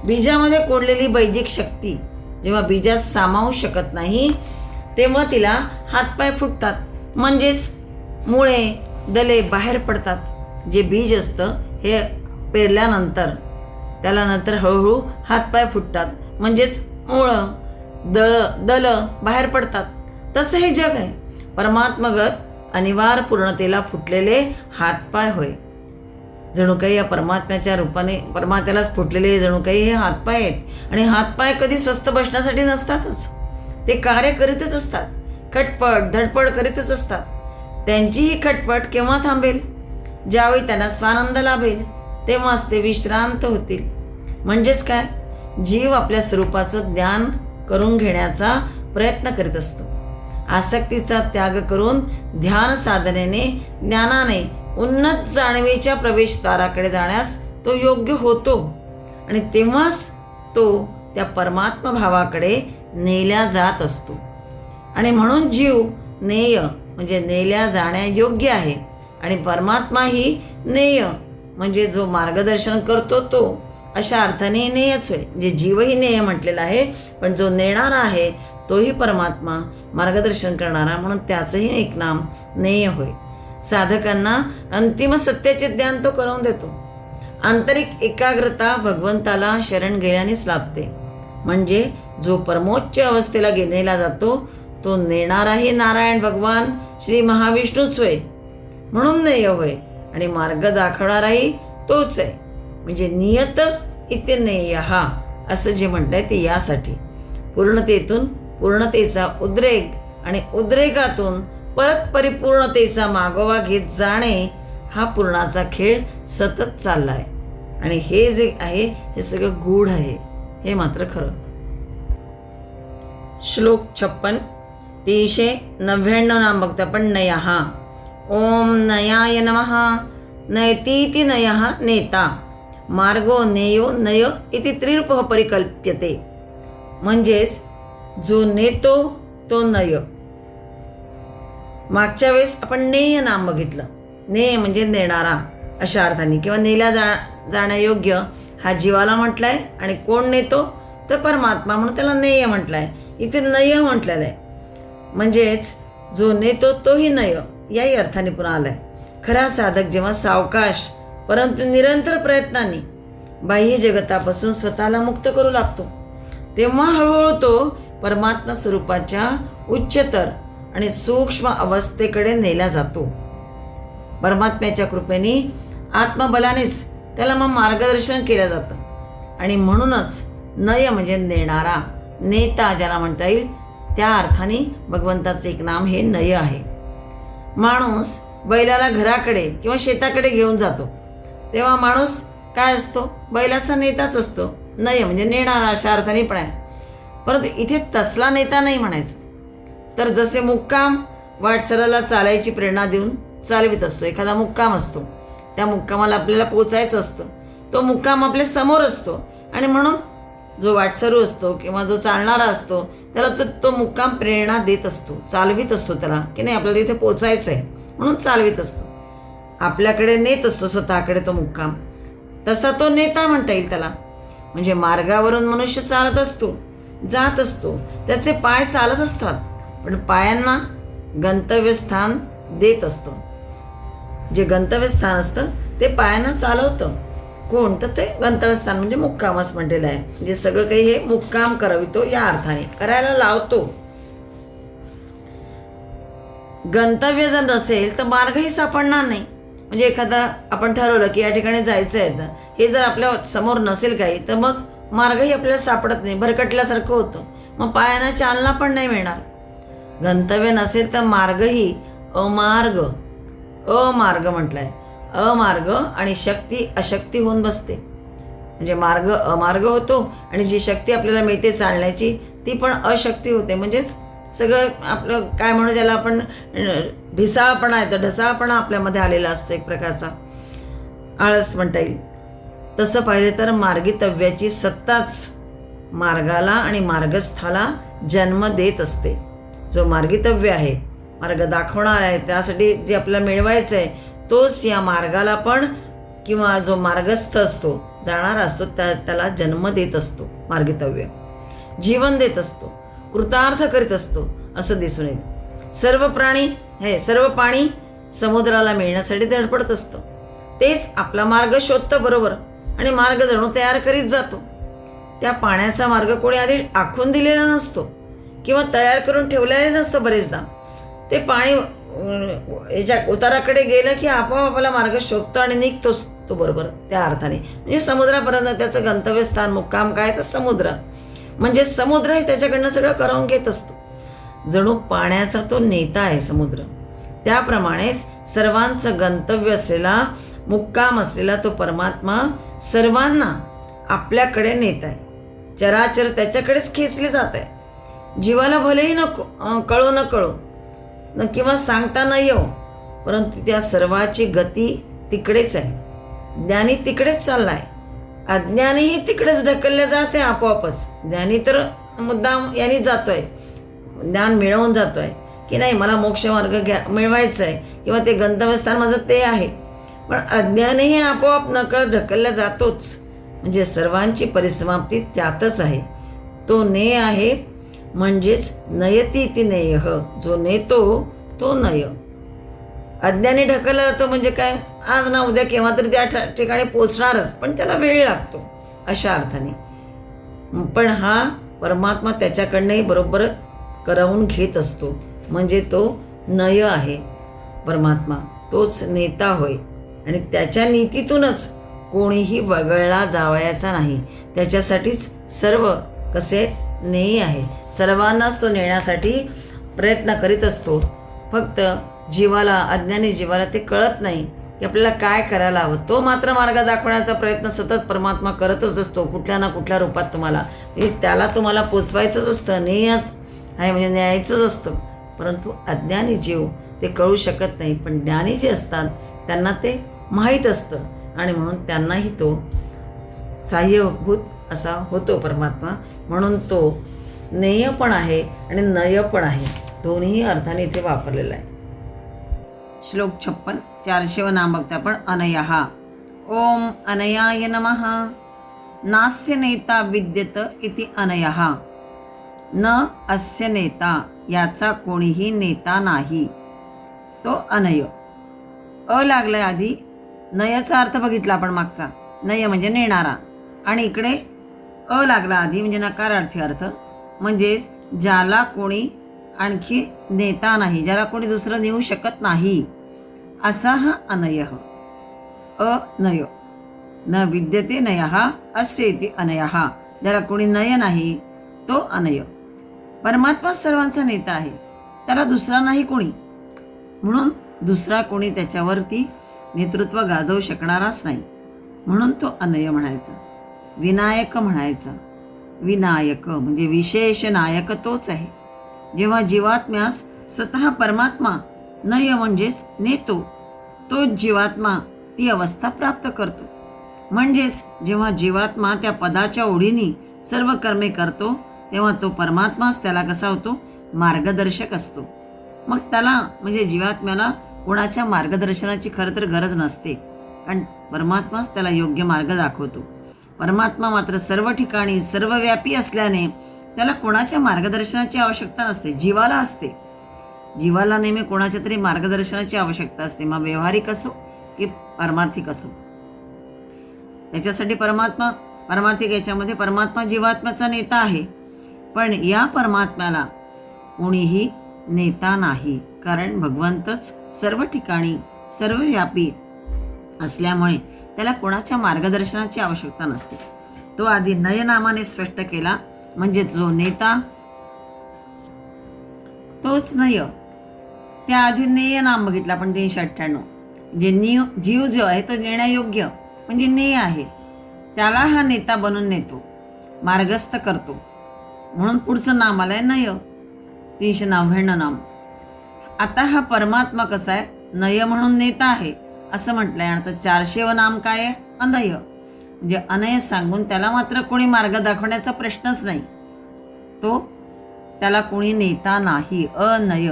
बीजामध्ये कोंडलेली बैजिक शक्ती जेव्हा बीजात सामावू शकत नाही तेव्हा तिला हातपाय फुटतात, म्हणजेच मुळे दले बाहेर पडतात. जे बीज असतं हे पेरल्यानंतर त्याला नंतर हळूहळू हातपाय फुटतात, म्हणजेच मुळं दल बाहेर पडतात. तसं हे जग आहे. परमात्मगत अनिवार्य पूर्णतेला फुटलेले हातपाय होय. जणू काही या परमात्म्याच्या रूपाने परमात्म्यालाच फुटलेले जणू काही हे हातपाय आहेत. आणि हातपाय कधी स्वस्थ बसण्यासाठी नसतातच, ते कार्य करीतच असतात, खटपट धडपड करीतच असतात. त्यांची ही खटपट केव्हा थांबेल? ज्यावेळी त्यांना स्वानंद लाभेल तेव्हाच ते विश्रांत होतील. म्हणजेच काय, जीव आपल्या स्वरूपाचं ज्ञान करून घेण्याचा प्रयत्न करीत असतो. आसक्तीचा त्याग करून ध्यान साधनेने ज्ञानाने उन्नत जाणीवेच्या प्रवेशद्वाराकडे जाण्यास तो योग्य होतो. आणि तेव्हाच तो त्या परमात्मा भावाकडे नेल्या जात असतो. आणि म्हणून जीव नेय म्हणजे नेल्या जाण्या योग्य आहे. आणि परमात्मा ही नेय म्हणजे जो मार्गदर्शन करतो तो, अशा अर्थाने नेयच होय. म्हणजे जीवही नेय म्हटलेला आहे, पण जो नेणारा आहे तोही परमात्मा, मार्गदर्शन करणारा, म्हणून त्याचंही एक नाम नेय होय. साधकांना अंतिम सत्याचे ज्ञान तो करून देतो. आंतरिक एकाग्रता भगवंताला शरण गेल्यानेच लाभते. म्हणजे जो परमोच्च अवस्थेला गेलेला जातो तो नेणाराही नारायण भगवान श्री महाविष्णूच होय, म्हणून नेय होय. आणि मार्ग दाखवणाराही तोच आहे. म्हणजे नियत इथे नेयहा असं जे म्हणताय ते यासाठी पूर्णतेतून पूर्णतेचा उद्रेक आणि उद्रेकातून परत परिपूर्णतेचा मागोवा घेत जाणे हा पूर्णाचा खेळ सतत चालला आहे. आणि हे जे आहे हे सगळं गूढ आहे, हे मात्र खरं. श्लोक 56 399 नाम बघतो आपण. नयः ओम नयाय नमः. नयतीति नयः नेता मार्गो नेयो नय इति त्रिरूपः परिकल्प्यते. म्हणजेच जो नेतो तो नय. मागच्या वेळेस आपण नेय नाम बघितलं. नेय म्हणजे नेणारा अशा अर्थाने, किंवा नेल्या जाण्यायोग्य हा जीवाला म्हटलाय. आणि कोण नेतो तर परमात्मा, म्हणून त्याला नेय म्हटलाय. इथे नय म्हटलेलं आहे. म्हणजेच जो नेतो तोही नय याही अर्थाने पुन्हा आलाय. खरा साधक जेव्हा सावकाश परंतु निरंतर प्रयत्नांनी बाह्य जगतापासून स्वतःला मुक्त करू लागतो तेव्हा हळूहळू तो परमात्मा स्वरूपाच्या उच्चतर आणि सूक्ष्म अवस्थेकडे नेला जातो. परमात्म्याच्या कृपेने आत्मबलानेच त्याला मग मार्गदर्शन केलं जातं. आणि म्हणूनच नय म्हणजे नेणारा, नेता ज्याला म्हणता येईल, त्या अर्थाने भगवंताचं एक नाम हे नय आहे. माणूस बैलाला घराकडे किंवा शेताकडे घेऊन जातो तेव्हा माणूस काय असतो, बैलाचा नेताच असतो. नय म्हणजे नेणारा अशा अर्थाने पण आहे. परंतु इथे तसला नेता नाही म्हणायचं. तर जसे मुक्काम वाटसराला चालायची प्रेरणा देऊन चालवित असतो, एखादा मुक्काम असतो, त्या मुक्कामाला आपल्याला पोचायचं असतं, तो मुक्काम आपल्या समोर असतो आणि म्हणून जो वाटसरू असतो किंवा जो चालणारा असतो त्याला तो मुक्काम प्रेरणा देत असतो, चालवित असतो त्याला, की नाही आपल्याला इथे पोचायचं आहे म्हणून चालवित असतो, आपल्याकडे नेत असतो स्वतःकडे तो मुक्काम. तसा तो नेता म्हणता येईल त्याला. म्हणजे मार्गावरून मनुष्य चालत असतो, जात असतो, त्याचे पाय चालत असतात, पण पायांना गंतव्यस्थान देत असतो. जे गंतव्यस्थान असतं ते पायांना चालवतं. कोण? तर ते गंतव्यस्थान म्हणजे मुक्कामच म्हटलेलं आहे. म्हणजे सगळं काही हे मुक्काम करवितो या अर्थाने करायला लावतो. गंतव्य जर नसेल तर मार्गही सापडणार नाही. म्हणजे एखादा आपण ठरवलं की या ठिकाणी जायचं आहे, तर हे जर आपल्या समोर नसेल काही तर मग मार्गही आपल्याला सापडत नाही, भरकटल्यासारखं होतं, मग पायांना चालना पण नाही मिळणार. गंतव्य नसेल तर मार्गही अमार्ग म्हटलं आहे. अमार्ग आणि शक्ती अशक्ती होऊन बसते. म्हणजे मार्ग अमार्ग होतो आणि जी शक्ती आपल्याला मिळते चालण्याची ती पण अशक्ती होते. म्हणजेच सगळं आपलं काय म्हणू ज्याला आपण ढिसाळपणा येतं, ढसाळपणा आपल्यामध्ये आलेला असतो, एक प्रकारचा आळस म्हणता येईल. तसं पाहिलं तर मार्गितव्याची सत्ताच मार्गाला आणि मार्गस्थाला जन्म देत असते. जो मार्गितव्य आहे, मार्ग दाखवणार आहे, त्यासाठी जे आपल्याला मिळवायचं आहे तोच या मार्गाला पण किंवा जो मार्गस्थ असतो, जाणारा असतो, त्याला जन्म देत असतो. मार्गितव्य जीवन देत असतो, कृतार्थ करीत असतो असं दिसून येईल. सर्व पाणी समुद्राला मिळण्यासाठी धडपडत असतं. तेच आपला मार्ग शोधतं बरोबर आणि मार्ग जणू तयार करीत जातो. त्या पाण्याचा मार्ग कोणी आधी आखून दिलेला नसतो किंवा तयार करून ठेवलेला नसतं. बरेचदा ते पाणी याच्या उताराकडे गेलं की आपोआप आपला मार्ग शोधतो आणि निघतोच तो बरोबर त्या अर्थाने. म्हणजे समुद्रापर्यंत त्याचं गंतव्यस्थान मुक्काम काय तर समुद्र. म्हणजे समुद्र हे त्याच्याकडनं सगळं करवून घेत असतो. जणू पाण्याचा तो नेता आहे समुद्र. त्याप्रमाणेच सर्वांचं गंतव्य असलेला, मुक्काम असलेला तो परमात्मा सर्वांना आपल्याकडे नेत आहे. चराचर त्याच्याकडेच खेचले जात आहे. जीवाला भलेही कळो न कळो किंवा सांगता न येऊ, परंतु त्या सर्वाची गती तिकडेच आहे. ज्ञानी तिकडेच चालला आहे, अज्ञानीही तिकडेच ढकलले जाते आपोआपच. ज्ञानी तर मुद्दाम यांनी जातोय, ज्ञान मिळवून जातोय की नाही मला मोक्ष मार्ग मिळवायचा आहे किंवा ते गंतव्यस्थान माझं ते आहे, पण अज्ञानीही आपोआप नकळत ढकलला जातोच. म्हणजे सर्वांची परिसमाप्ती त्यातच आहे. तो नेय आहे, म्हणजेच नयती ती नेय. जो नेतो तो नय. अज्ञानी ढकलला जातो म्हणजे काय, आज ना उद्या केव्हा तरी त्या ठिकाणी पोचणारच, पण त्याला वेळ लागतो अशा अर्थाने. पण हा परमात्मा त्याच्याकडनंही बरोबर करवून घेत असतो. म्हणजे तो नय आहे परमात्मा, तोच नेता होय. आणि त्याच्या नीतीतूनच कोणीही वगळला जावयाचा नाही. त्याच्यासाठीच सर्व कसे नेय आहे, सर्वांनाच तो नेण्यासाठी प्रयत्न करीत असतो. फक्त जीवाला, अज्ञानी जीवाला ते कळत नाही की आपल्याला काय करायला हवं. तो मात्र मार्ग दाखवण्याचा प्रयत्न सतत परमात्मा करतच असतो, कुठल्या ना कुठल्या रूपात तुम्हाला. म्हणजे त्याला तुम्हाला पोचवायचंच असतं, नेयच आहे म्हणजे न्यायचंच असतं. परंतु अज्ञानी जीव ते कळू शकत नाही, पण ज्ञानी जे असतात त्यांना ते माहीत असतं आणि म्हणून त्यांनाही तो सहाय्यभूत असा होतो परमात्मा. म्हणून तो नेय पण आहे आणि नय पण आहे, दोन्ही अर्थाने इथे वापरलेला आहे. श्लोक 56 400 नाम बघता आपण. अनयहा. ओम अनयाय नमः. नास्य नेता विद्यत इति अनयहा. न अस्य नेता, याचा कोणीही नेता नाही, तो अनय. अ लागलाय आधी. नयचा अर्थ बघितला आपण मागचा, नय म्हणजे नेणारा, आणि इकडे अ लागला आधी म्हणजे नकारार्थी अर्थ. म्हणजेच ज्याला कोणी आणखी नेता नाही, ज्याला कोणी दुसरं नेऊ शकत नाही, असा हा अनय. अनय. न विद्यते नयः अस्य इति अनयः. ज्याला कोणी नय नाही तो अनय. परमात्मा सर्वांचा नेता आहे, त्याला दुसरा नाही कोणी, म्हणून दुसरा कोणी त्याच्यावरती नेतृत्व गाजवू शकणाराच नाही, म्हणून तो अनय म्हणायचा. विनायक म्हणायचा. विनायक म्हणजे विशेष नायक तोच आहे. जेव्हा जीवात्म्यास स्वतः परमात्मा नय म्हणजेच नेतो, तोच जीवात्मा ती अवस्था प्राप्त करतो. म्हणजेच जेव्हा जीवात्मा त्या पदाच्या ओढीने सर्व कर्मे करतो, तेव्हा तो परमात्माच त्याला कसा होतो? मार्गदर्शक असतो. मग त्याला म्हणजे जीवात्म्याला कोणाच्या मार्गदर्शनाची खरं तर गरज नसते, कारण परमात्माच त्याला योग्य मार्ग दाखवतो. परमात्मा मात्र सर्व ठिकाणी सर्वव्यापी असल्याने त्याला कोणाच्या मार्गदर्शनाची आवश्यकता नसते. जीवाला असते. जीवाला नेहमी कोणाच्या तरी मार्गदर्शनाची आवश्यकता असते, मग व्यवहारिक असो की पारमार्थिक असो. त्याच्यासाठी पारमार्थिक याच्यामध्ये परमात्मा जीवात्म्याचा नेता आहे. पण या परमात्म्याला कोणीही नेता नाही, कारण भगवंतच सर्व ठिकाणी सर्वव्यापी असल्यामुळे त्याला कोणाच्या मार्गदर्शनाची आवश्यकता नसते. तो आधी नय नामाने स्पष्ट केला, म्हणजे जो नेता तोच नय. त्याआधी नेय नाम बघितलं आपण 398. जे जीव जो आहे तो नेण्यायोग्य म्हणजे नेय आहे, त्याला हा नेता बनून नेतो, मार्गस्थ करतो. म्हणून पुढचं नाम आलंय नय, 399 नाम. आता हा परमात्मा कसा आहे? नय म्हणून नेता आहे असं म्हटलंय. आणि आता 400 नाम काय आहे? अनय. म्हणजे अनय सांगून त्याला मात्र कोणी मार्ग दाखवण्याचा प्रश्नच नाही. त्याला कोणी नेता नाही, अनय.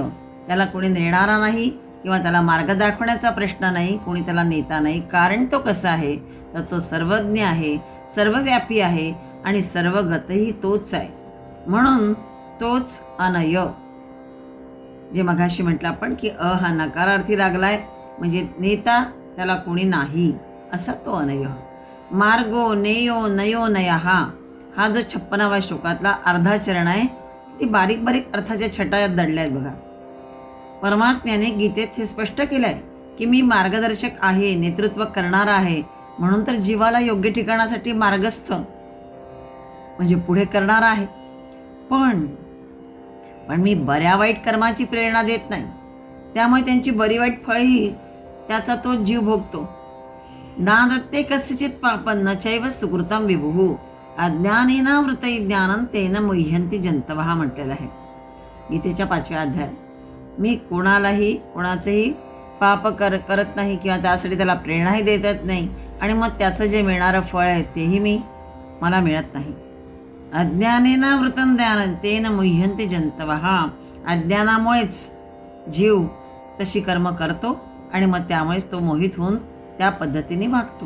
त्याला कोणी नेणारा नाही किंवा त्याला मार्ग दाखवण्याचा प्रश्न नाही, कोणी त्याला नेता नाही. कारण तो कसा आहे? तर तो सर्वज्ञ आहे, सर्वव्यापी आहे आणि सर्वगतही तोच आहे. म्हणून तोच अनय. जे मघाशी म्हटलं आपण की हा नकारार्थी लागलाय, म्हणजे नेता त्याला कोणी नाही, असा तो अनय. मार्गो नेयो नयो नया हा जो 56व्या श्लोकातला अर्धा चरण आहे, ती बारीक बारीक अर्थाच्या छटा दडल्या आहेत बघा. परमात्म्याने गीतेत हे स्पष्ट केलंय की मी मार्गदर्शक आहे, नेतृत्व करणारा आहे. म्हणून तर जीवाला योग्य ठिकाणासाठी मार्गस्थ म्हणजे पुढे करणारा आहे. पण मी बऱ्या वाईट कर्माची प्रेरणा देत नाही, त्यामुळे त्यांची बरी वाईट फळही त्याचा तो जीव भोगतो. नादत्ते कस्यचित पापं न चैव सुकृतं विभुः अज्ञानेनावृतै ज्ञानं तेन मुह्यन्ति जन्तवः म्हटलेलं आहे गीतेच्या 5व्या अध्यायात. मी कोणाचंही पाप करत नाही किंवा त्यासाठी त्याला प्रेरणाही देत नाही, आणि मग त्याचं जे मिळणारं फळ आहे तेही मला मिळत नाही. अज्ञानेनावृतं ज्ञानं तेन मुह्यन्ति जन्तवः. अज्ञानामुळेच जीव तशी कर्म करतो आणि मग त्यामुळेच तो मोहित होऊन त्या पद्धतीने वागतो.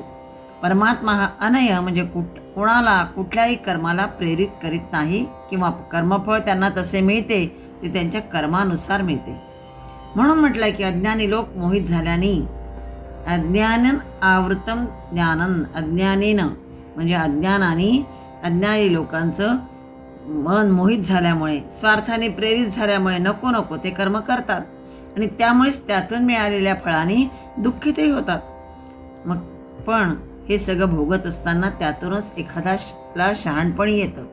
परमात्मा हा अनय म्हणजे कोणाला कुठल्याही कर्माला प्रेरित करीत नाही किंवा कर्मफळ त्यांना तसे मिळते ते त्यांच्या कर्मानुसार मिळते. म्हणून म्हटलंय की अज्ञानी लोक मोहित झाल्याने अज्ञानन आवृतम ज्ञानन. अज्ञानेनं म्हणजे अज्ञानी लोकांचं मन मोहित झाल्यामुळे, स्वार्थाने प्रेरित झाल्यामुळे नको ते कर्म करतात आणि त्यामुळेच त्यातून मिळालेल्या फळाने दुःखितही होतात. मग पण हे सगळं भोगत असताना त्यातूनच एखाद्याला शहाणपणी येतं.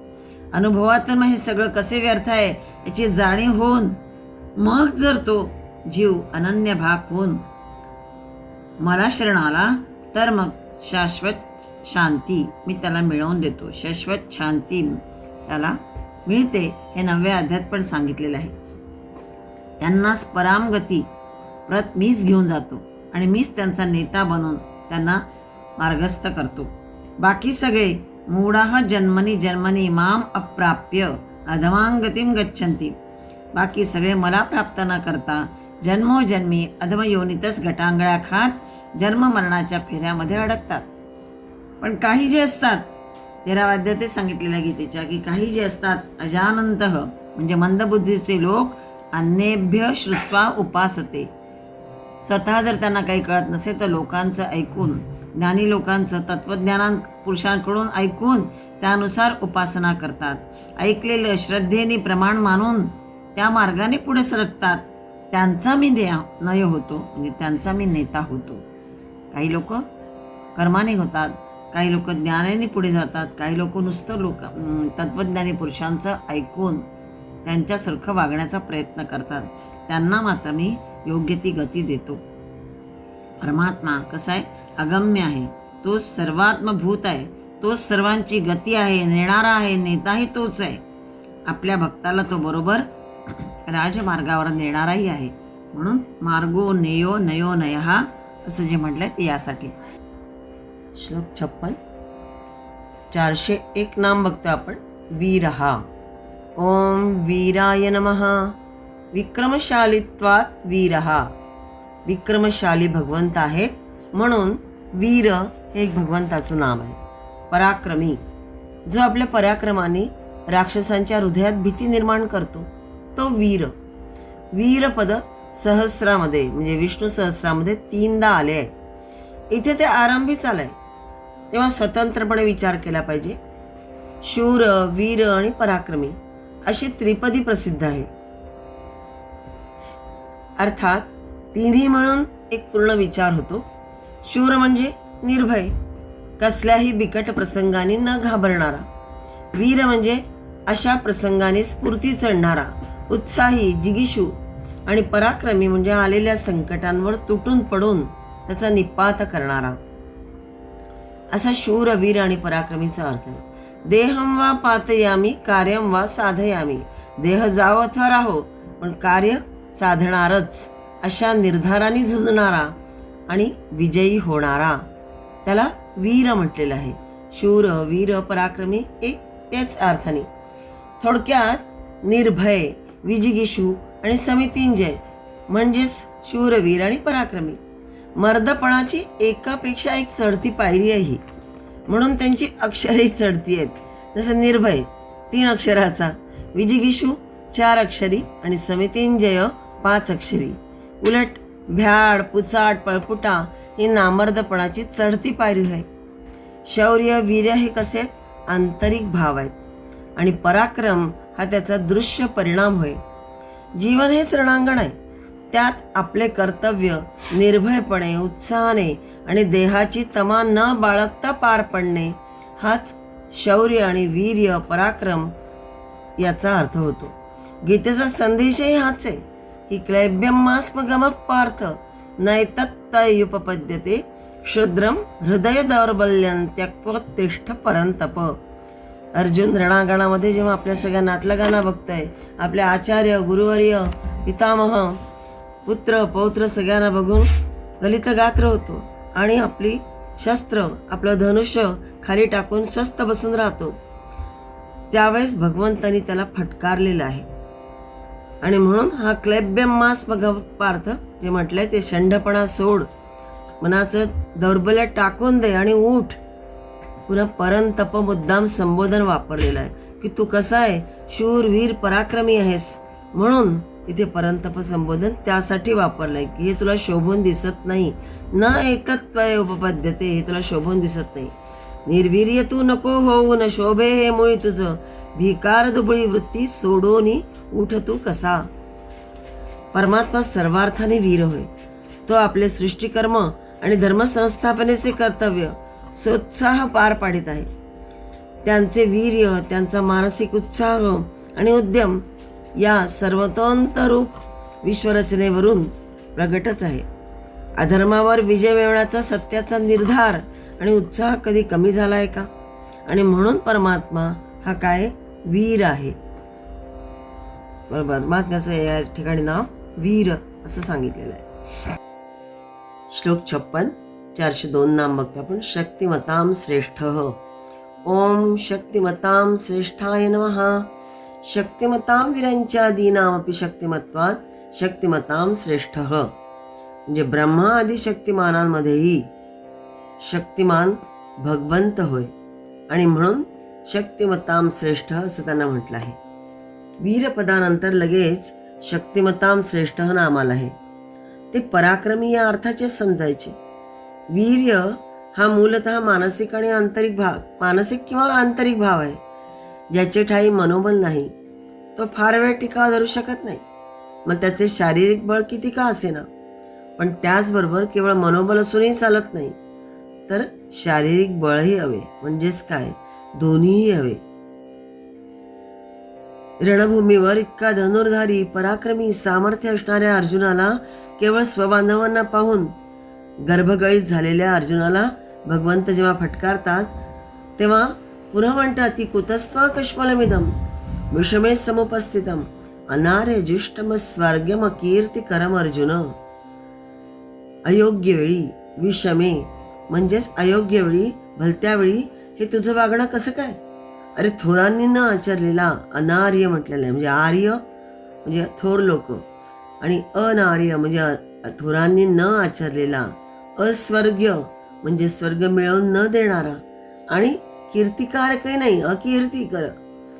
अनुभवातून हे सगळं कसे व्यर्थ आहे याची जाणीव होऊन मग जर तो जीव अनन्य भाग होऊन मला शरण आला तर मग शाश्वत शांती मी त्याला मिळवून देतो. शाश्वत शांती त्याला मिळते हे 9व्या अध्यायात पण सांगितलेलं आहे. त्यांनाच परामगती प्रत मीच घेऊन जातो आणि मीच त्यांचा नेता बनून त्यांना मार्गस्थ करतो. बाकी सगळे मूढाः जन्मनी माम अप्राप्य अधमांगतीम गच्छन्ति. बाकी सगळे मला प्राप्त न करता जन्मोजन्मी अधमयोनीतच गटांगळ्या खात जन्म मरणाच्या फेऱ्यामध्ये अडकतात. पण काही जे असतात 13व्या अध्यायात सांगितलेल्या गीतेच्या की काही जे असतात अजानन्तः म्हणजे मंदबुद्धीचे लोक अन्येभ्य श्रुत्वा उपासते. स्वतः जर त्यांना काही कळत नसेल तर लोकांचं ऐकून, ज्ञानी लोकांचं तत्वज्ञानां पुरुषांकडून ऐकून त्यानुसार उपासना करतात. ऐकलेलं श्रद्धेने प्रमाण मानून त्या मार्गाने पुढे सरकतात. त्यांचा मी नय होतो म्हणजे त्यांचा मी नेता होतो. काही लोक कर्माने होतात, काही लोक ज्ञानाने पुढे जातात, काही लोक नुसतं तत्वज्ञानी पुरुषांचं ऐकून त्यांच्यासारखं वागण्याचा प्रयत्न करतात. त्यांना मात्र मी योग्य ती गती देतो. परमात्मा कसा आहे? अगम्य आहे, तो सर्वात्मभूत आहे, तोच सर्वांची गती आहे, नेणारा आहे, नेताही तोच आहे. आपल्या भक्ताला तो बरोबर राजमार्गावर नेणाराही आहे. म्हणून मार्गो नेयो नयो नयहा असं जे म्हटलंय ते यासाठी. श्लोक 56. 401 नाम बघतो आपण. वीरहा. ओम वीराय नमः. विक्रमशालित्वात वीरहा. विक्रमशाली भगवंत आहेत म्हणून वीर हे एक भगवंताचं नाम आहे. पराक्रमी, जो आपल्या पराक्रमाने राक्षसांच्या हृदयात भीती निर्माण करतो तो वीर. वीरपद सहस्रामध्ये म्हणजे विष्णू सहस्रामध्ये 3दा आले आहे. इथे ते आरंभीच आलंय तेव्हा स्वतंत्रपणे विचार केला पाहिजे. शूर, वीर आणि पराक्रमी अशी त्रिपदी प्रसिद्ध आहे. अर्थात तिन्ही म्हणून एक पूर्ण विचार होतो. शूर म्हणजे निर्भय, कसल्याही बिकट प्रसंगाने न घाबरणारा. वीर म्हणजे अशा प्रसंगाने स्फूर्ती चढणारा, उत्साही, जिगीषू. आणि पराक्रमी म्हणजे आलेल्या संकटांवर तुटून पडून त्याचा निपात करणारा. असा शूर, वीर आणि पराक्रमीचा अर्थ आहे. देहम वा पातयामी कार्यम वा साधयामी. देह जाओ अथवा राहो पण कार्य साधणारच अशा निर्धाराने झुंजणारा आणि विजयी होणारा त्याला वीर म्हटलेलं आहे. शूर, वीर, पराक्रमी एक तेच अर्थाने. थोडक्यात निर्भय, विजिगीषू आणि समितिंजय म्हणजेच शूरवीर आणि पराक्रमी. मर्दपणाची एकापेक्षा एक चढती पायरी आहे ही, म्हणून त्यांची अक्षरे चढती आहेत. जसं निर्भय 3 अक्षराचा, विजिगीषू 4 अक्षरी आणि समितिंजय 5 अक्षरी. उलट भ्याड, पुचाट, पळपुटा ही नामर्दपणाची चढती पायरी आहे. शौर्य, वीर्य हे कसे आहेत? आंतरिक भाव आहेत आणि पराक्रम हा त्याचा दृश्य परिणाम होय. जीवन हेच रणांगण आहे. त्यात आपले कर्तव्य निर्भयपणे, उत्साहाने आणि देहाची तमा न बाळगता पार पडणे हाच शौर्य आणि वीर्य, पराक्रम याचा अर्थ होतो. गीतेचा संदेशही हाच आहे की क्लैब्यमास्मगम पार्थ नैतत्तयुपपद्यते क्षुद्रम हृदय दौर्बल्यं त्यक्त्वोत्तिष्ठ परंतप. अर्जुन रणांगणामध्ये जेव्हा आपल्या सगळ्या नातलगांना बघतोय, आपल्या आचार्य, गुरुवर्य, पितामह, पुत्र, पौत्र सगळ्यांना बघून गलित गात्र होतो आणि आपली शस्त्र, आपलं धनुष्य खाली टाकून स्वस्थ बसून राहतो. त्यावेळेस भगवंतानी त्याला फटकारलेलं आहे. आणि म्हणून हा क्लैब्यमास्मग पार्थ जे म्हटलंय ते शंढपणा सोड, मनाचं दौर्बल्य टाकून दे आणि उठ. पुन्हा परंतप मुद्दाम संबोधन वापरलेलं आहे की तू कसा आहे, शूर, वीर, पराक्रमी आहेस. म्हणून इथे परंतप संबोधन त्यासाठी वापरलंय की हे तुला शोभून दिसत नाही. न एकत्वय उपपद्यते, हे तुला शोभून दिसत नाही. निर्वीर्य तू नको होऊ, न शोभे हे मुळी तुझं. भिकार दुबळी वृत्ती सोडोनी उठ तू कसा. परमात्मा सर्वार्थाने वीर होय. तो आपले सृष्टिकर्म आणि धर्मसंस्थापनेचे कर्तव्य सोत्साह पार पाडित आहे. त्यांचे वीर्य, त्यांचा मानसिक उत्साह आणि उद्यम या सर्वतोंत रूप विश्वरचनेवरून प्रगटच आहे. अधर्मावर विजय मिळवण्याचा सत्याचा निर्धार आणि उत्साह कधी कमी झाला आहे का? आणि म्हणून परमात्मा हा काय वीर आहे. बरोबर, परमात्म्याचं या ठिकाणी नाव वीर असं सांगितलेलं आहे. श्लोक 56. 402 नाम बघतो आपण. शक्तिमतां श्रेष्ठः. ओम शक्तिमतां श्रेष्ठाय नमः. शक्तिमतां वीरांच्यादीनामपि शक्तिमत्वात् शक्तिमतां श्रेष्ठः. म्हणजे ब्रह्मा आदी शक्तिमानांमध्येही शक्तिमान भगवंत होय आणि म्हणून शक्तिमतां श्रेष्ठ असं त्यांना म्हटलं आहे. वीरपदानंतर लगेच शक्तिमतां श्रेष्ठ नाम आलं आहे. ते पराक्रमी या अर्थाचे समजायचे. वीर्य हा मूलतः मानसिक आणि आंतरिक भाव, मानसिक किंवा आंतरिक भाव आहे. ज्याचे ठाई मनोबल नाही तो फार वेळ टिकाव धरू शकत नाही. मग त्याचे शारीरिक बळ किती का असेना, पण त्याचबरोबर केवळ मनोबल असूनही चालत नाही, तर शारीरिक बळही हवे. म्हणजेच काय, दोन्हीही हवे. रणभूमीवर इतका धनुर्धारी, पराक्रमी, सामर्थ्य असणाऱ्या अर्जुनाला केवळ स्वबांधवांना पाहून गर्भगळीत झालेल्या अर्जुनाला भगवंत जेव्हा फटकारतात तेव्हा पुन्हा म्हणतात की कुतस्त्वा कष्मलमिदं विषमे समुपस्थितम अनार्य जुष्टम स्वर्गम कीर्तिकरम अर्जुन. अयोग्य वेळी विषमे म्हणजेच अयोग्य वेळी, भलत्या वेळी हे तुझं वागणं कसं काय? अरे थोरांनी न आचरलेला, अनार्य म्हटलेलं आहे म्हणजे आर्य म्हणजे थोर लोक, आणि अनार्य म्हणजे थोरांनी न आचरलेला, अस्वर्ग्य म्हणजे स्वर्ग मिळवून न देणारा, आणि कीर्तिकारकही नाही, अकीर्तिकर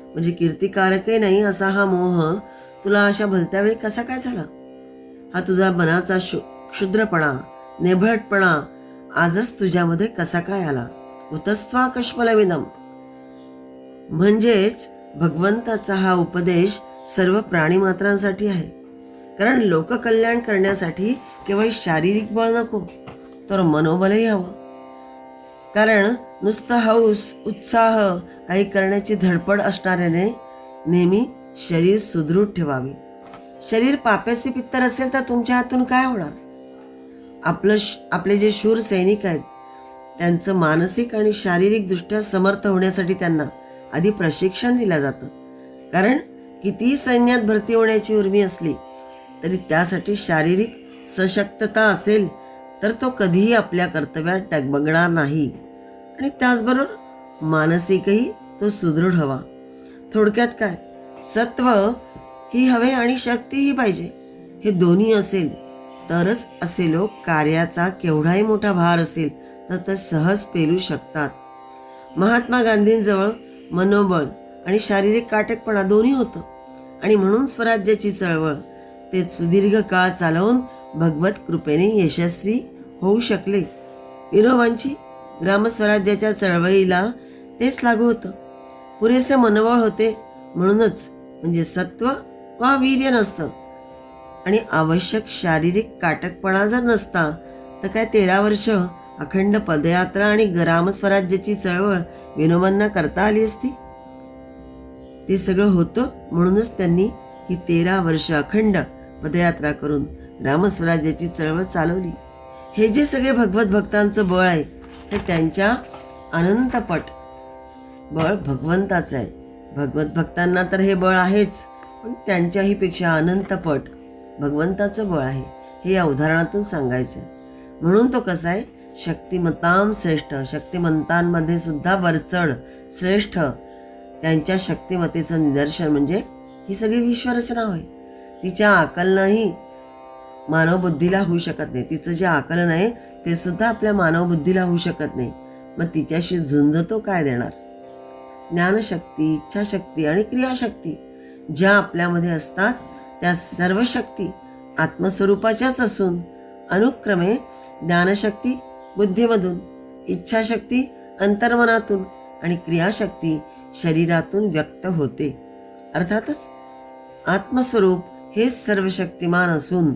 म्हणजे कीर्तिकारकही नाही असा हा मोह तुला अशा भलत्या वेळी कसा काय झाला? हा तुझा मनाचा क्षुद्रपणा, नेभळटपणा आजच तुझ्यामध्ये कसा काय आला? कुतस्त्वा कष्मलमिदं म्हणजेच भगवंताचा हा उपदेश सर्व प्राणीमात्रांसाठी आहे. कारण लोककल्याण करण्यासाठी केवळ शारीरिक बळ नको, तर मनोबलही हवं. कारण नुसतं हौस, उत्साह काही करण्याची धडपड असणाऱ्याने नेहमी शरीर सुदृढ ठेवावे. शरीर पाप्याचे पित्तर असेल तर तुमच्या हातून काय होणार? आपले जे शूर सैनिक आहेत त्यांचं मानसिक आणि शारीरिक दृष्ट्या समर्थ होण्यासाठी त्यांना आधी प्रशिक्षण दिलं जातं. कारण कितीही सैन्यात भरती होण्याची उर्मी असली तरी त्यासाठी शारीरिक सशक्तता असेल तर तो कधीही आपल्या कर्तव्यात डगमगणार नाही. आणि त्याचबरोबर मानसिकही तो सुदृढ हवा. थोडक्यात काय, सत्व ही हवे आणि शक्तीही पाहिजे. हे दोन्ही असेल तरच असे लोक कार्याचा केवढाही मोठा भार असेल तर ते सहज पेलू शकतात. महात्मा गांधींजवळ मनोबळ आणि शारीरिक काटेकपणा दोन्ही होतं, आणि म्हणून स्वराज्याची चळवळ ते सुदीर्घ काळ चालवून भगवत कृपेने यशस्वी होऊ शकले. विनोबांची ग्रामस्वराज्याच्या चळवळीला तेच लागू होतं. पुरेसे मनोबळ होते म्हणूनच, म्हणजे सत्व वा वीर्य नसतं आणि आवश्यक शारीरिक काटकपणा जर नसता तर काय 13 वर्ष अखंड पदयात्रा आणि ग्रामस्वराज्याची चळवळ विनोबांना करता आली असती? ते सगळं होतं म्हणूनच त्यांनी ही 13 वर्ष अखंड पदयात्रा करून ग्रामस्वराज्याची चळवळ चालवली. हे जे सगळे भगवत भक्तांचं बळ आहे हे त्यांच्या अनंतपट बळ भगवंताचं आहे. भगवत भक्तांना तर हे बळ आहेच, पण त्यांच्याही पेक्षा अनंतपट भगवंताचं बळ आहे हे या उदाहरणातून सांगायचं आहे. म्हणून तो कसा आहे, शक्तिमताम श्रेष्ठ, शक्तिमंतांमध्ये सुद्धा वरचढ श्रेष्ठ. त्यांच्या शक्तिमतेचं निदर्शन म्हणजे ही सगळी विश्वरचना होय. तिच्या आकलनही मानवबुद्धीला होऊ शकत नाही. तिचं जे आकलन आहे ते सुद्धा आपल्या मानवबुद्धीला होऊ शकत नाही. मग तिच्याशी झुंज तो काय देणार? ज्ञानशक्ती, इच्छाशक्ती आणि क्रियाशक्ती ज्या आपल्यामध्ये असतात त्या सर्व शक्ती आत्मस्वरूपाच्याच असून अनुक्रमे ज्ञानशक्ती बुद्धीमधून, इच्छाशक्ती अंतर्मनातून आणि क्रियाशक्ती शरीरातून व्यक्त होते. अर्थातच आत्मस्वरूप हे सर्वशक्तिमान असून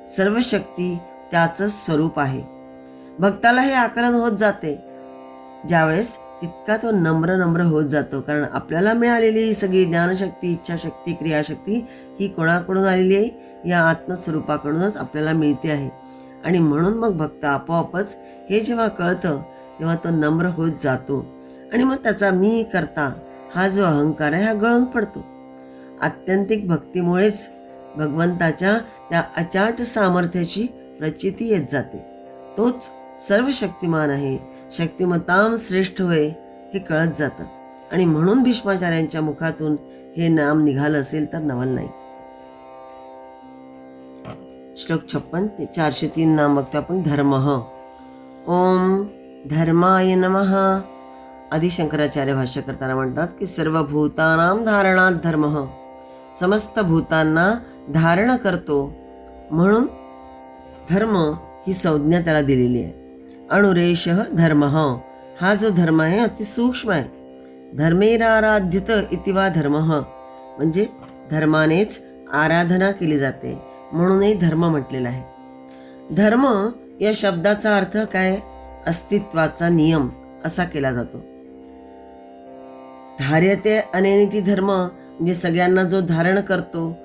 सर्व शक्ती त्याचं स्वरूप आहे. भक्ताला हे आकलन होत जाते ज्यावेळेस तितका तो नम्र होत जातो. कारण आपल्याला मिळालेली ही सगळी ज्ञानशक्ती, इच्छाशक्ती, क्रियाशक्ती ही कोणाकडून आलेली आहे? या आत्मस्वरूपाकडूनच आपल्याला मिळते आहे. आणि म्हणून मग भक्त आपोआपच हे जेव्हा कळतं तेव्हा तो नम्र होत जातो आणि मग त्याचा मी करता हा जो अहंकार आहे हा गळून पडतो. आत्यंतिक भक्तीमुळेच भगवंताच्या त्या अचाट सामर्थ्याची प्रचिती येत जाते. तोच सर्व शक्तिमान आहे, शक्तिमताम श्रेष्ठ होय हे कळत जातं. आणि म्हणून भीष्माचार्यांच्या मुखातून हे नाम निघालं असेल तर नवल नाही. श्लोक 56 403 नाम बघतो आपण. धर्म. ओम धर्माय नमः. आदिशंकराचार्य भाष्य करताना म्हणतात की सर्वभूतानां धारणात धर्म, समस्त भूतांना धारण करतो म्हणून धर्म ही संज्ञा त्याला दिलेली आहे. अणुरेषः धर्म, हा जो धर्म आहे अति सूक्ष्म आहे. धर्मेराराध्यत इति वा धर्म, म्हणजे धर्मानेच आराधना केली जाते म्हणूनही धर्म म्हटलेला आहे. धर्म या शब्दाचा अर्थ काय? अस्तित्वाचा नियम असा केला जातो. धार्यते अनेनिती धर्म म्हणजे सगळ्यांना जो धारण करतो,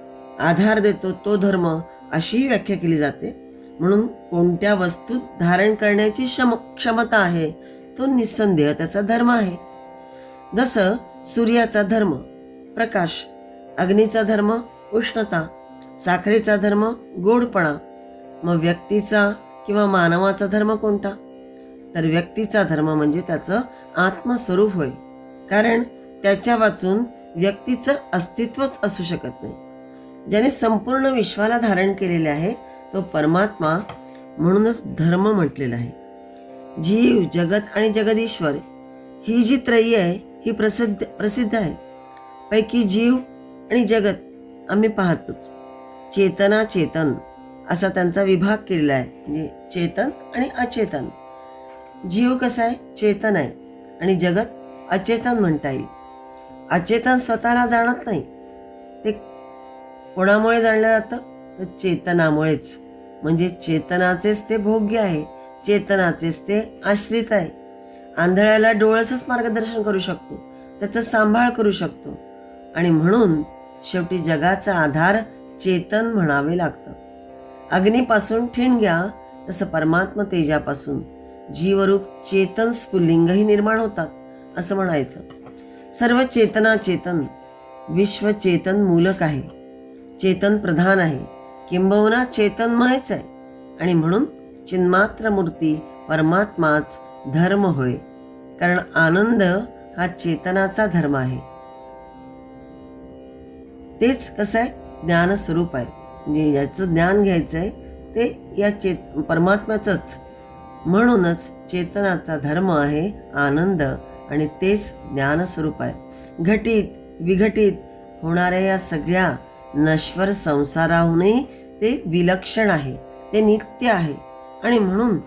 आधार देतो तो धर्म अशी व्याख्या केली जाते. म्हणून कोणत्या वस्तूत धारण करण्याची क्षमता आहे तो निस्संदेह त्याचा धर्म आहे. जसं सूर्याचा धर्म प्रकाश, अग्नीचा धर्म उष्णता, साखरेचा धर्म गोडपणा. मग व्यक्तीचा किंवा मानवाचा धर्म कोणता? तर व्यक्तीचा धर्म म्हणजे त्याचं आत्मस्वरूप होय. कारण त्याच्या वाचून व्यक्तीचं अस्तित्वच असू शकत नाही. ज्याने संपूर्ण विश्वाला धारण केलेले आहे तो परमात्मा, म्हणूनच धर्म म्हटलेला आहे. जीव, जगत आणि जगदीश्वर ही जी त्रयी आहे ही प्रसिद्ध आहे. पैकी जीव आणि जगत आम्ही पाहतोच. चेतना चेतन असा त्यांचा विभाग केलेला आहे. म्हणजे चेतन आणि अचेतन. जीव कसा आहे? चेतन आहे. आणि जगत अचेतन म्हणता येईल. अचेतन स्वतःला जाणत नाही. ते कोणामुळे जाणलं जातं? तर चेतनामुळेच. म्हणजे चेतनाचेच ते भोग्य आहे, चेतनाचेच ते आश्रित आहे. आंधळ्याला डोळसच मार्गदर्शन करू शकतो, त्याचा सांभाळ करू शकतो. आणि म्हणून शेवटी जगाचा आधार चेतन म्हणावे लागतं. अग्नीपासून ठिणग्या तसं परमात्मा तेजापासून जीवरूप चेतन स्फुल्लिंगही निर्माण होतात असं म्हणायचं. सर्व चेतना चेतन, विश्व चेतन मूलक आहे, चेतन प्रधान आहे, किंबहुना चेतनमयच आहे. आणि म्हणून चिन्मात्र मूर्ती परमात्माच धर्म होय. कारण आनंद हा चेतनाचा धर्म आहे. तेच कसं आहे? ज्ञानस्वरूप आहे. म्हणजे याचं ज्ञान घ्यायचं आहे ते या परमात्म्याचंच. म्हणूनच चेतनाचा धर्म आहे आनंद आणि तेच ज्ञानस्वरूप आहे. घटित विघटित होणाऱ्या या सगळ्या नश्वर संसाराहूनही ते विलक्षण आहे, ते नित्य आहे. आणि म्हणून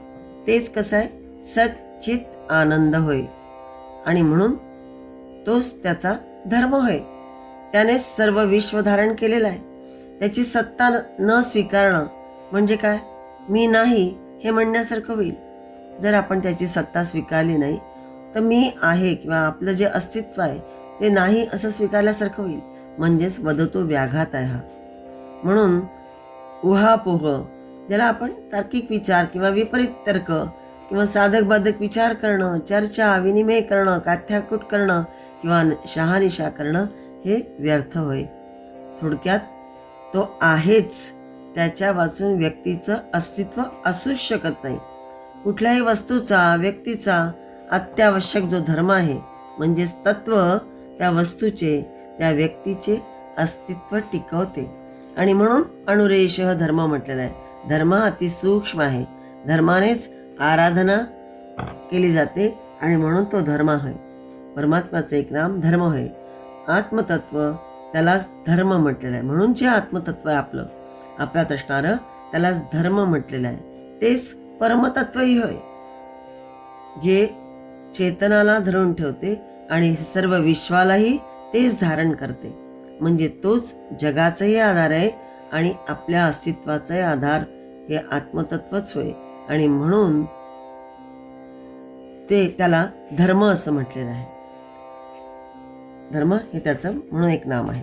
तेच कसं आहे? सच्चित आनंद होय. आणि म्हणून तोच त्याचा धर्म होय. त्याने सर्व विश्व धारण केलेलं आहे. त्याची सत्ता न स्वीकारणं म्हणजे काय? मी नाही हे म्हणण्यासारखं होईल. जर आपण त्याची सत्ता स्वीकारली नाही तर मी आहे किंवा आपलं जे अस्तित्व आहे ते नाही असं स्वीकारल्यासारखं होईल. म्हणजेच वदतो व्याघात आहे हा. म्हणून उहापोह, ज्याला आपण तार्किक विचार किंवा विपरीत तर्क किंवा साधक बाधक विचार करणं, चर्चा विनिमय करणं, काथ्याकूट करणं किंवा शहानिशा करणं हे व्यर्थ होय. थोडक्यात तो आहेच, त्याच्या वाचून व्यक्तीचं अस्तित्व असूच शकत नाही. कुठल्याही वस्तूचा, व्यक्तीचा अत्यावश्यक जो धर्म आहे म्हणजेच तत्व, त्या वस्तूचे, त्या व्यक्तीचे अस्तित्व टिकवते. आणि म्हणून अणुरेषः धर्म म्हटलेला आहे. धर्म अतिसूक्ष्म आहे. धर्मानेच आराधना केली जाते आणि म्हणून तो धर्म आहे. परमात्माचं एक नाम धर्म आहे. आत्मतत्व त्यालाच धर्म म्हटलेलं आहे. म्हणून जे आत्मतत्व आहे आपल्यात असणारं त्यालाच धर्म म्हटलेलं आहे. तेच परमतत्वही होय, जे चेतनाला धरून ठेवते आणि सर्व विश्वालाही तेच धारण करते. म्हणजे तोच जगाचाही आधार आहे आणि आपल्या अस्तित्वाचाही आधार हे आत्मतत्वच होय. आणि म्हणून ते त्याला धर्म असं म्हटलेलं आहे. धर्म हे त्याचं म्हणून एक नाम आहे.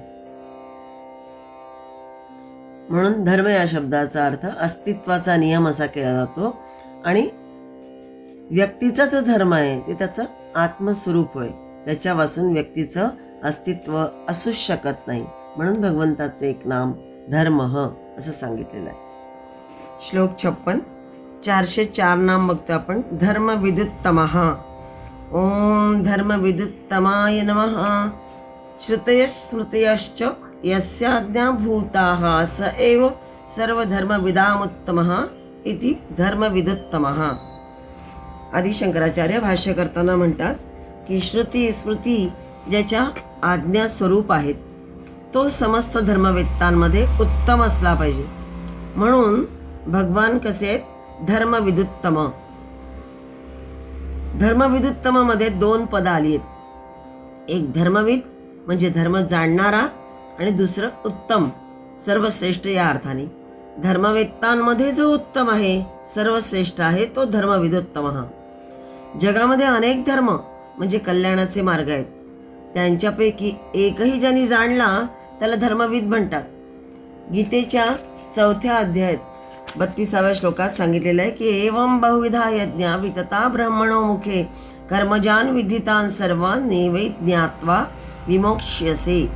म्हणून धर्म या शब्दाचा अर्थ अस्तित्वाचा नियम असा केला जातो. आणि व्यक्तीचा जो धर्म आहे ते त्याचं आत्मस्वरूप होय. त्याच्यापासून व्यक्तीचं अस्तित्व असूच शकत नाही. म्हणून भगवंताचे एक नाम धर्म असं सांगितलेलं आहे. श्लोक 56. 404 नाम बघतो आपण. धर्म विदुत्तमः. ओम धर्म विदुत्तमाय नमः. श्रुतयस्मृतयश्च यस्याज्ञाभूताः स एव सर्वधर्मविदामुत्तमः इति धर्मविदुत्तमः. आदिशंकराचार्य भाष्य करताना म्हणतात की श्रुती स्मृती ज्याच्या आज्ञा स्वरूप आहेत तो समस्त धर्मवेत्तांमध्ये उत्तम असला पाहिजे. म्हणून भगवान कसे आहेत? धर्मविदुत्तम. धर्मविदुत्तम मध्ये 2 पद आली आहेत. एक धर्मविद म्हणजे धर्म जाणणारा आणि दुसरं उत्तम, सर्वश्रेष्ठ या अर्थाने. धर्मवेत्तांमध्ये जो उत्तम आहे, सर्वश्रेष्ठ आहे तो धर्मविदुत्तम. जगामध्ये अनेक धर्म म्हणजे कल्याणाचे मार्ग आहेत. त्यांच्यापैकी एकही ज्यांनी जाणला त्याला धर्मविद म्हणतात. गीतेच्या 4थ्या अध्यायात 32व्या श्लोकात सांगितलेलं आहे की एवं बहुविधा यज्ञा वितता ब्रह्मणो मुखे कर्मजान विधितान सर्वान नैवै ज्ञात्वा विमोक्ष्यसे.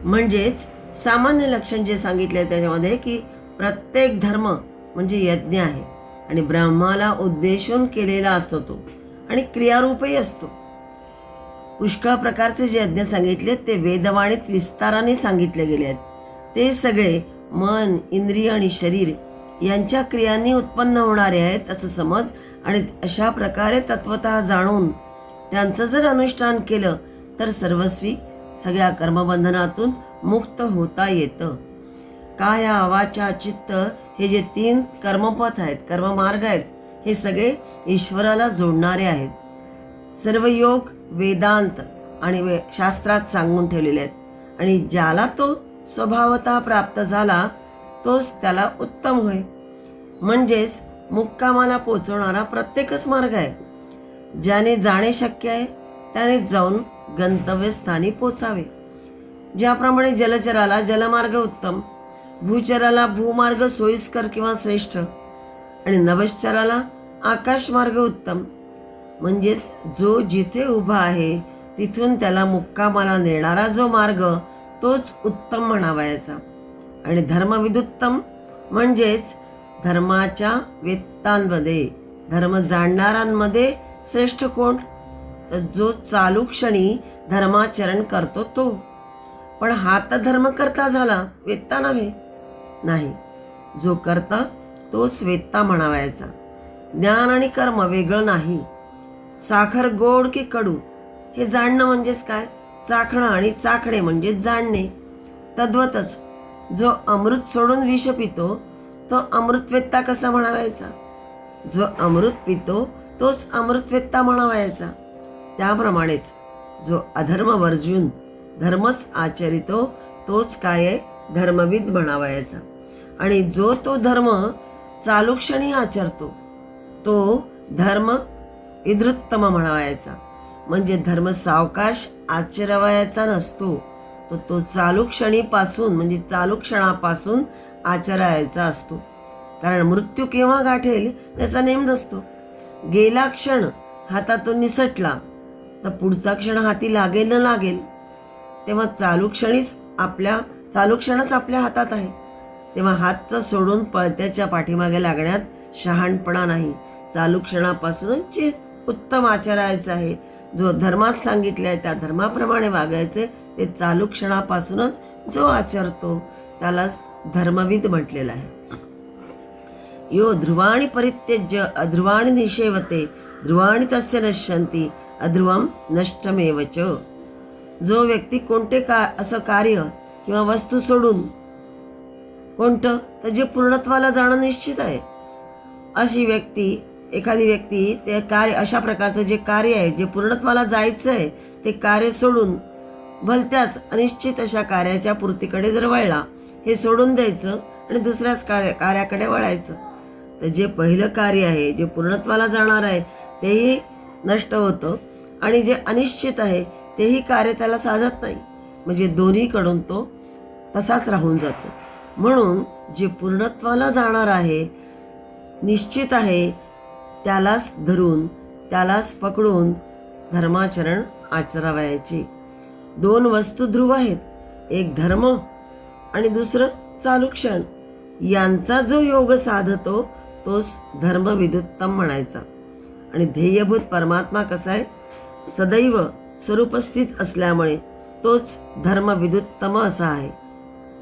म्हणजेच सामान्य लक्षण जे सांगितले त्याच्यामध्ये की प्रत्येक धर्म म्हणजे यज्ञ आहे आणि ब्रह्माला उद्देशून केलेला असतो तो आणि क्रियारूपही असतो. पुष्कळ प्रकारचे जे यज्ञ सांगितले ते वेदवाणीत विस्ताराने सांगितले गेले आहेत. ते सगळे मन, इंद्रिय आणि शरीर यांच्या क्रियांनी उत्पन्न होणारे आहेत असं समज आणि अशा प्रकारे तत्वतः जाणून त्यांचं जर अनुष्ठान केलं तर सर्वस्वी सगळ्या कर्मबंधनातून मुक्त होता येतं. काया, वाचा, चित्त हे जे 3 कर्मपथ आहेत, कर्ममार्ग आहेत, हे सगळे ईश्वराला जोडणारे आहेत. सर्व योग वेदांत आणि शास्त्रात सांगून ठेवलेले आहेत आणि ज्याला तो स्वभावतः प्राप्त झाला तोच त्याला उत्तम होय. म्हणजेच मुक्कामाला पोचवणारा प्रत्येकच मार्ग आहे. ज्याने जाणे शक्य आहे त्याने जाऊन गंतव्यस्थानी पोचावे. ज्याप्रमाणे जलचराला जलमार्ग उत्तम, भूचराला भूमार्ग सोयीस्कर किंवा श्रेष्ठ आणि नभश्चराला आकाशमार्ग उत्तम. म्हणजेच जो जिथे उभा आहे तिथून त्याला मुक्कामाला नेणारा जो मार्ग तोच उत्तम म्हणावायचा. आणि धर्मविदुत्तम म्हणजेच धर्माच्या वेत्तांमध्ये, धर्म जाणणाऱ्यांमध्ये श्रेष्ठ कोण? तर जो चालू क्षणी धर्माचरण करतो तो. पण हा तर धर्म करता झाला, वेत्ता नव्हे. नाही, जो करता तोच वेत्ता म्हणावायचा. ज्ञान आणि कर्म वेगळं नाही. साखर गोड की कडू हे जाणणं म्हणजेच काय? चाखणं आणि चाखणे म्हणजेच जाणणे. तद्वतच जो अमृत सोडून विष पितो तो अमृतवेत्ता कसा म्हणावायचा? जो अमृत पितो तोच अमृतवेत्ता म्हणावायचा. त्याप्रमाणेच जो अधर्म वर्जून धर्मच आचरितो तोच काय आहे? धर्मविद म्हणावायचा. आणि जो तो धर्म चालू क्षणी आचरतो तो धर्म विधृत्तम म्हणावायचा. म्हणजे धर्म सावकाश आचरवायचा नसतो, तो चालू क्षणीपासून म्हणजे चालू क्षणापासून आचरायचा असतो. कारण मृत्यू केव्हा गाठेल याचा नेम नसतो. गेला क्षण हातातून निसटला तर पुढचा क्षण हाती लागेल न लागेल, तेव्हा चालू क्षणच आपल्या हातात आहे. तेव्हा हातचं सोडून पळत्याच्या पाठीमागे लागण्यात शहाणपणा नाही. चालू क्षणापासूनच जे उत्तम आचरायचं आहे, जो धर्मात सांगितले आहे त्या धर्माप्रमाणे वागायचे, ते चालू क्षणापासूनच जो आचरतो त्यालाच धर्मविद म्हटलेलं आहे. यो ध्रुवाणी परित्यज्य अध्रुवाणी निषेवते ध्रुवाणी तस्य नश्यन्ति अध्रुवम नष्टमेव च. जो व्यक्ती कोणते असं कार्य किंवा वस्तू सोडून, कोणतं तर जे पूर्णत्वाला जाणं निश्चित आहे, एखादी व्यक्ती ते कार्य, अशा प्रकारचं जे कार्य आहे जे पूर्णत्वाला जायचं आहे ते कार्य सोडून भलत्याच अनिश्चित अशा कार्याच्या पूर्तीकडे जर वळला, हे सोडून द्यायचं आणि दुसऱ्याच कार्याकडे वळायचं, तर जे पहिलं कार्य आहे जे पूर्णत्वाला जाणार आहे तेही नष्ट होतं आणि जे अनिश्चित आहे तेही कार्य त्याला साधत नाही. म्हणजे दोन्हीकडून तो तसाच राहून जातो. म्हणून जे पूर्णत्वाला जाणार आहे, निश्चित आहे, त्यालाच धरून त्यालाच पकडून धर्माचरण आचरावयाचे. 2 वस्तू ध्रुव आहेत, एक धर्म आणि दुसरं चालू क्षण. यांचा जो योग साधतो तोच धर्मविदुत्तम म्हणायचा. आणि ध्येयभूत परमात्मा कसा आहे? सदैव स्वरूपस्थित असल्यामुळे तोच धर्मविदुत्तम असा आहे.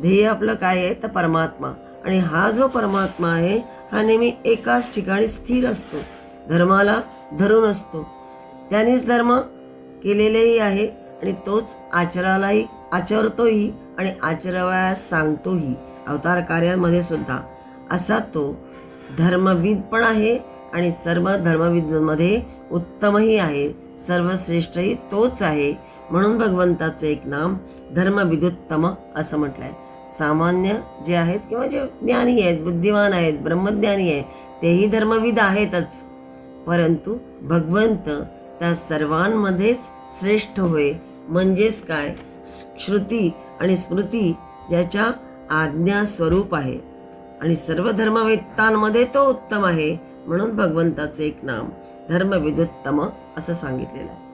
ध्येय आपलं काय आहे तर परमात्मा. आणि हा जो परमात्मा आहे हा नेहमी एकाच ठिकाणी स्थिर असतो, धर्माला धरून असतो. त्यानेच धर्म केलेलेही आहे आणि तोच आचरतोही आणि आचरवायास सांगतोही. अवतार कार्यामध्ये सुद्धा असा तो धर्मविद पण आहे आणि सर्व धर्मविदमध्ये उत्तमही आहे, सर्वश्रेष्ठही तोच आहे. म्हणून भगवंताचं एक नाम धर्मविदुत्तम असं म्हटलं आहे. सामान्य जे आहेत किंवा जे ज्ञानी आहेत, बुद्धिमान आहेत, ब्रह्मज्ञानी आहेत, तेही धर्मविद आहेतच, परंतु भगवंत त्या सर्वांमध्येच श्रेष्ठ होय. म्हणजेच काय? श्रुती आणि स्मृती ज्याच्या आज्ञा स्वरूप आहे आणि सर्व धर्मवेत्तांमध्ये तो उत्तम आहे. म्हणून भगवंताचे एक नाम धर्मविदुत्तम असं सांगितलेलं आहे.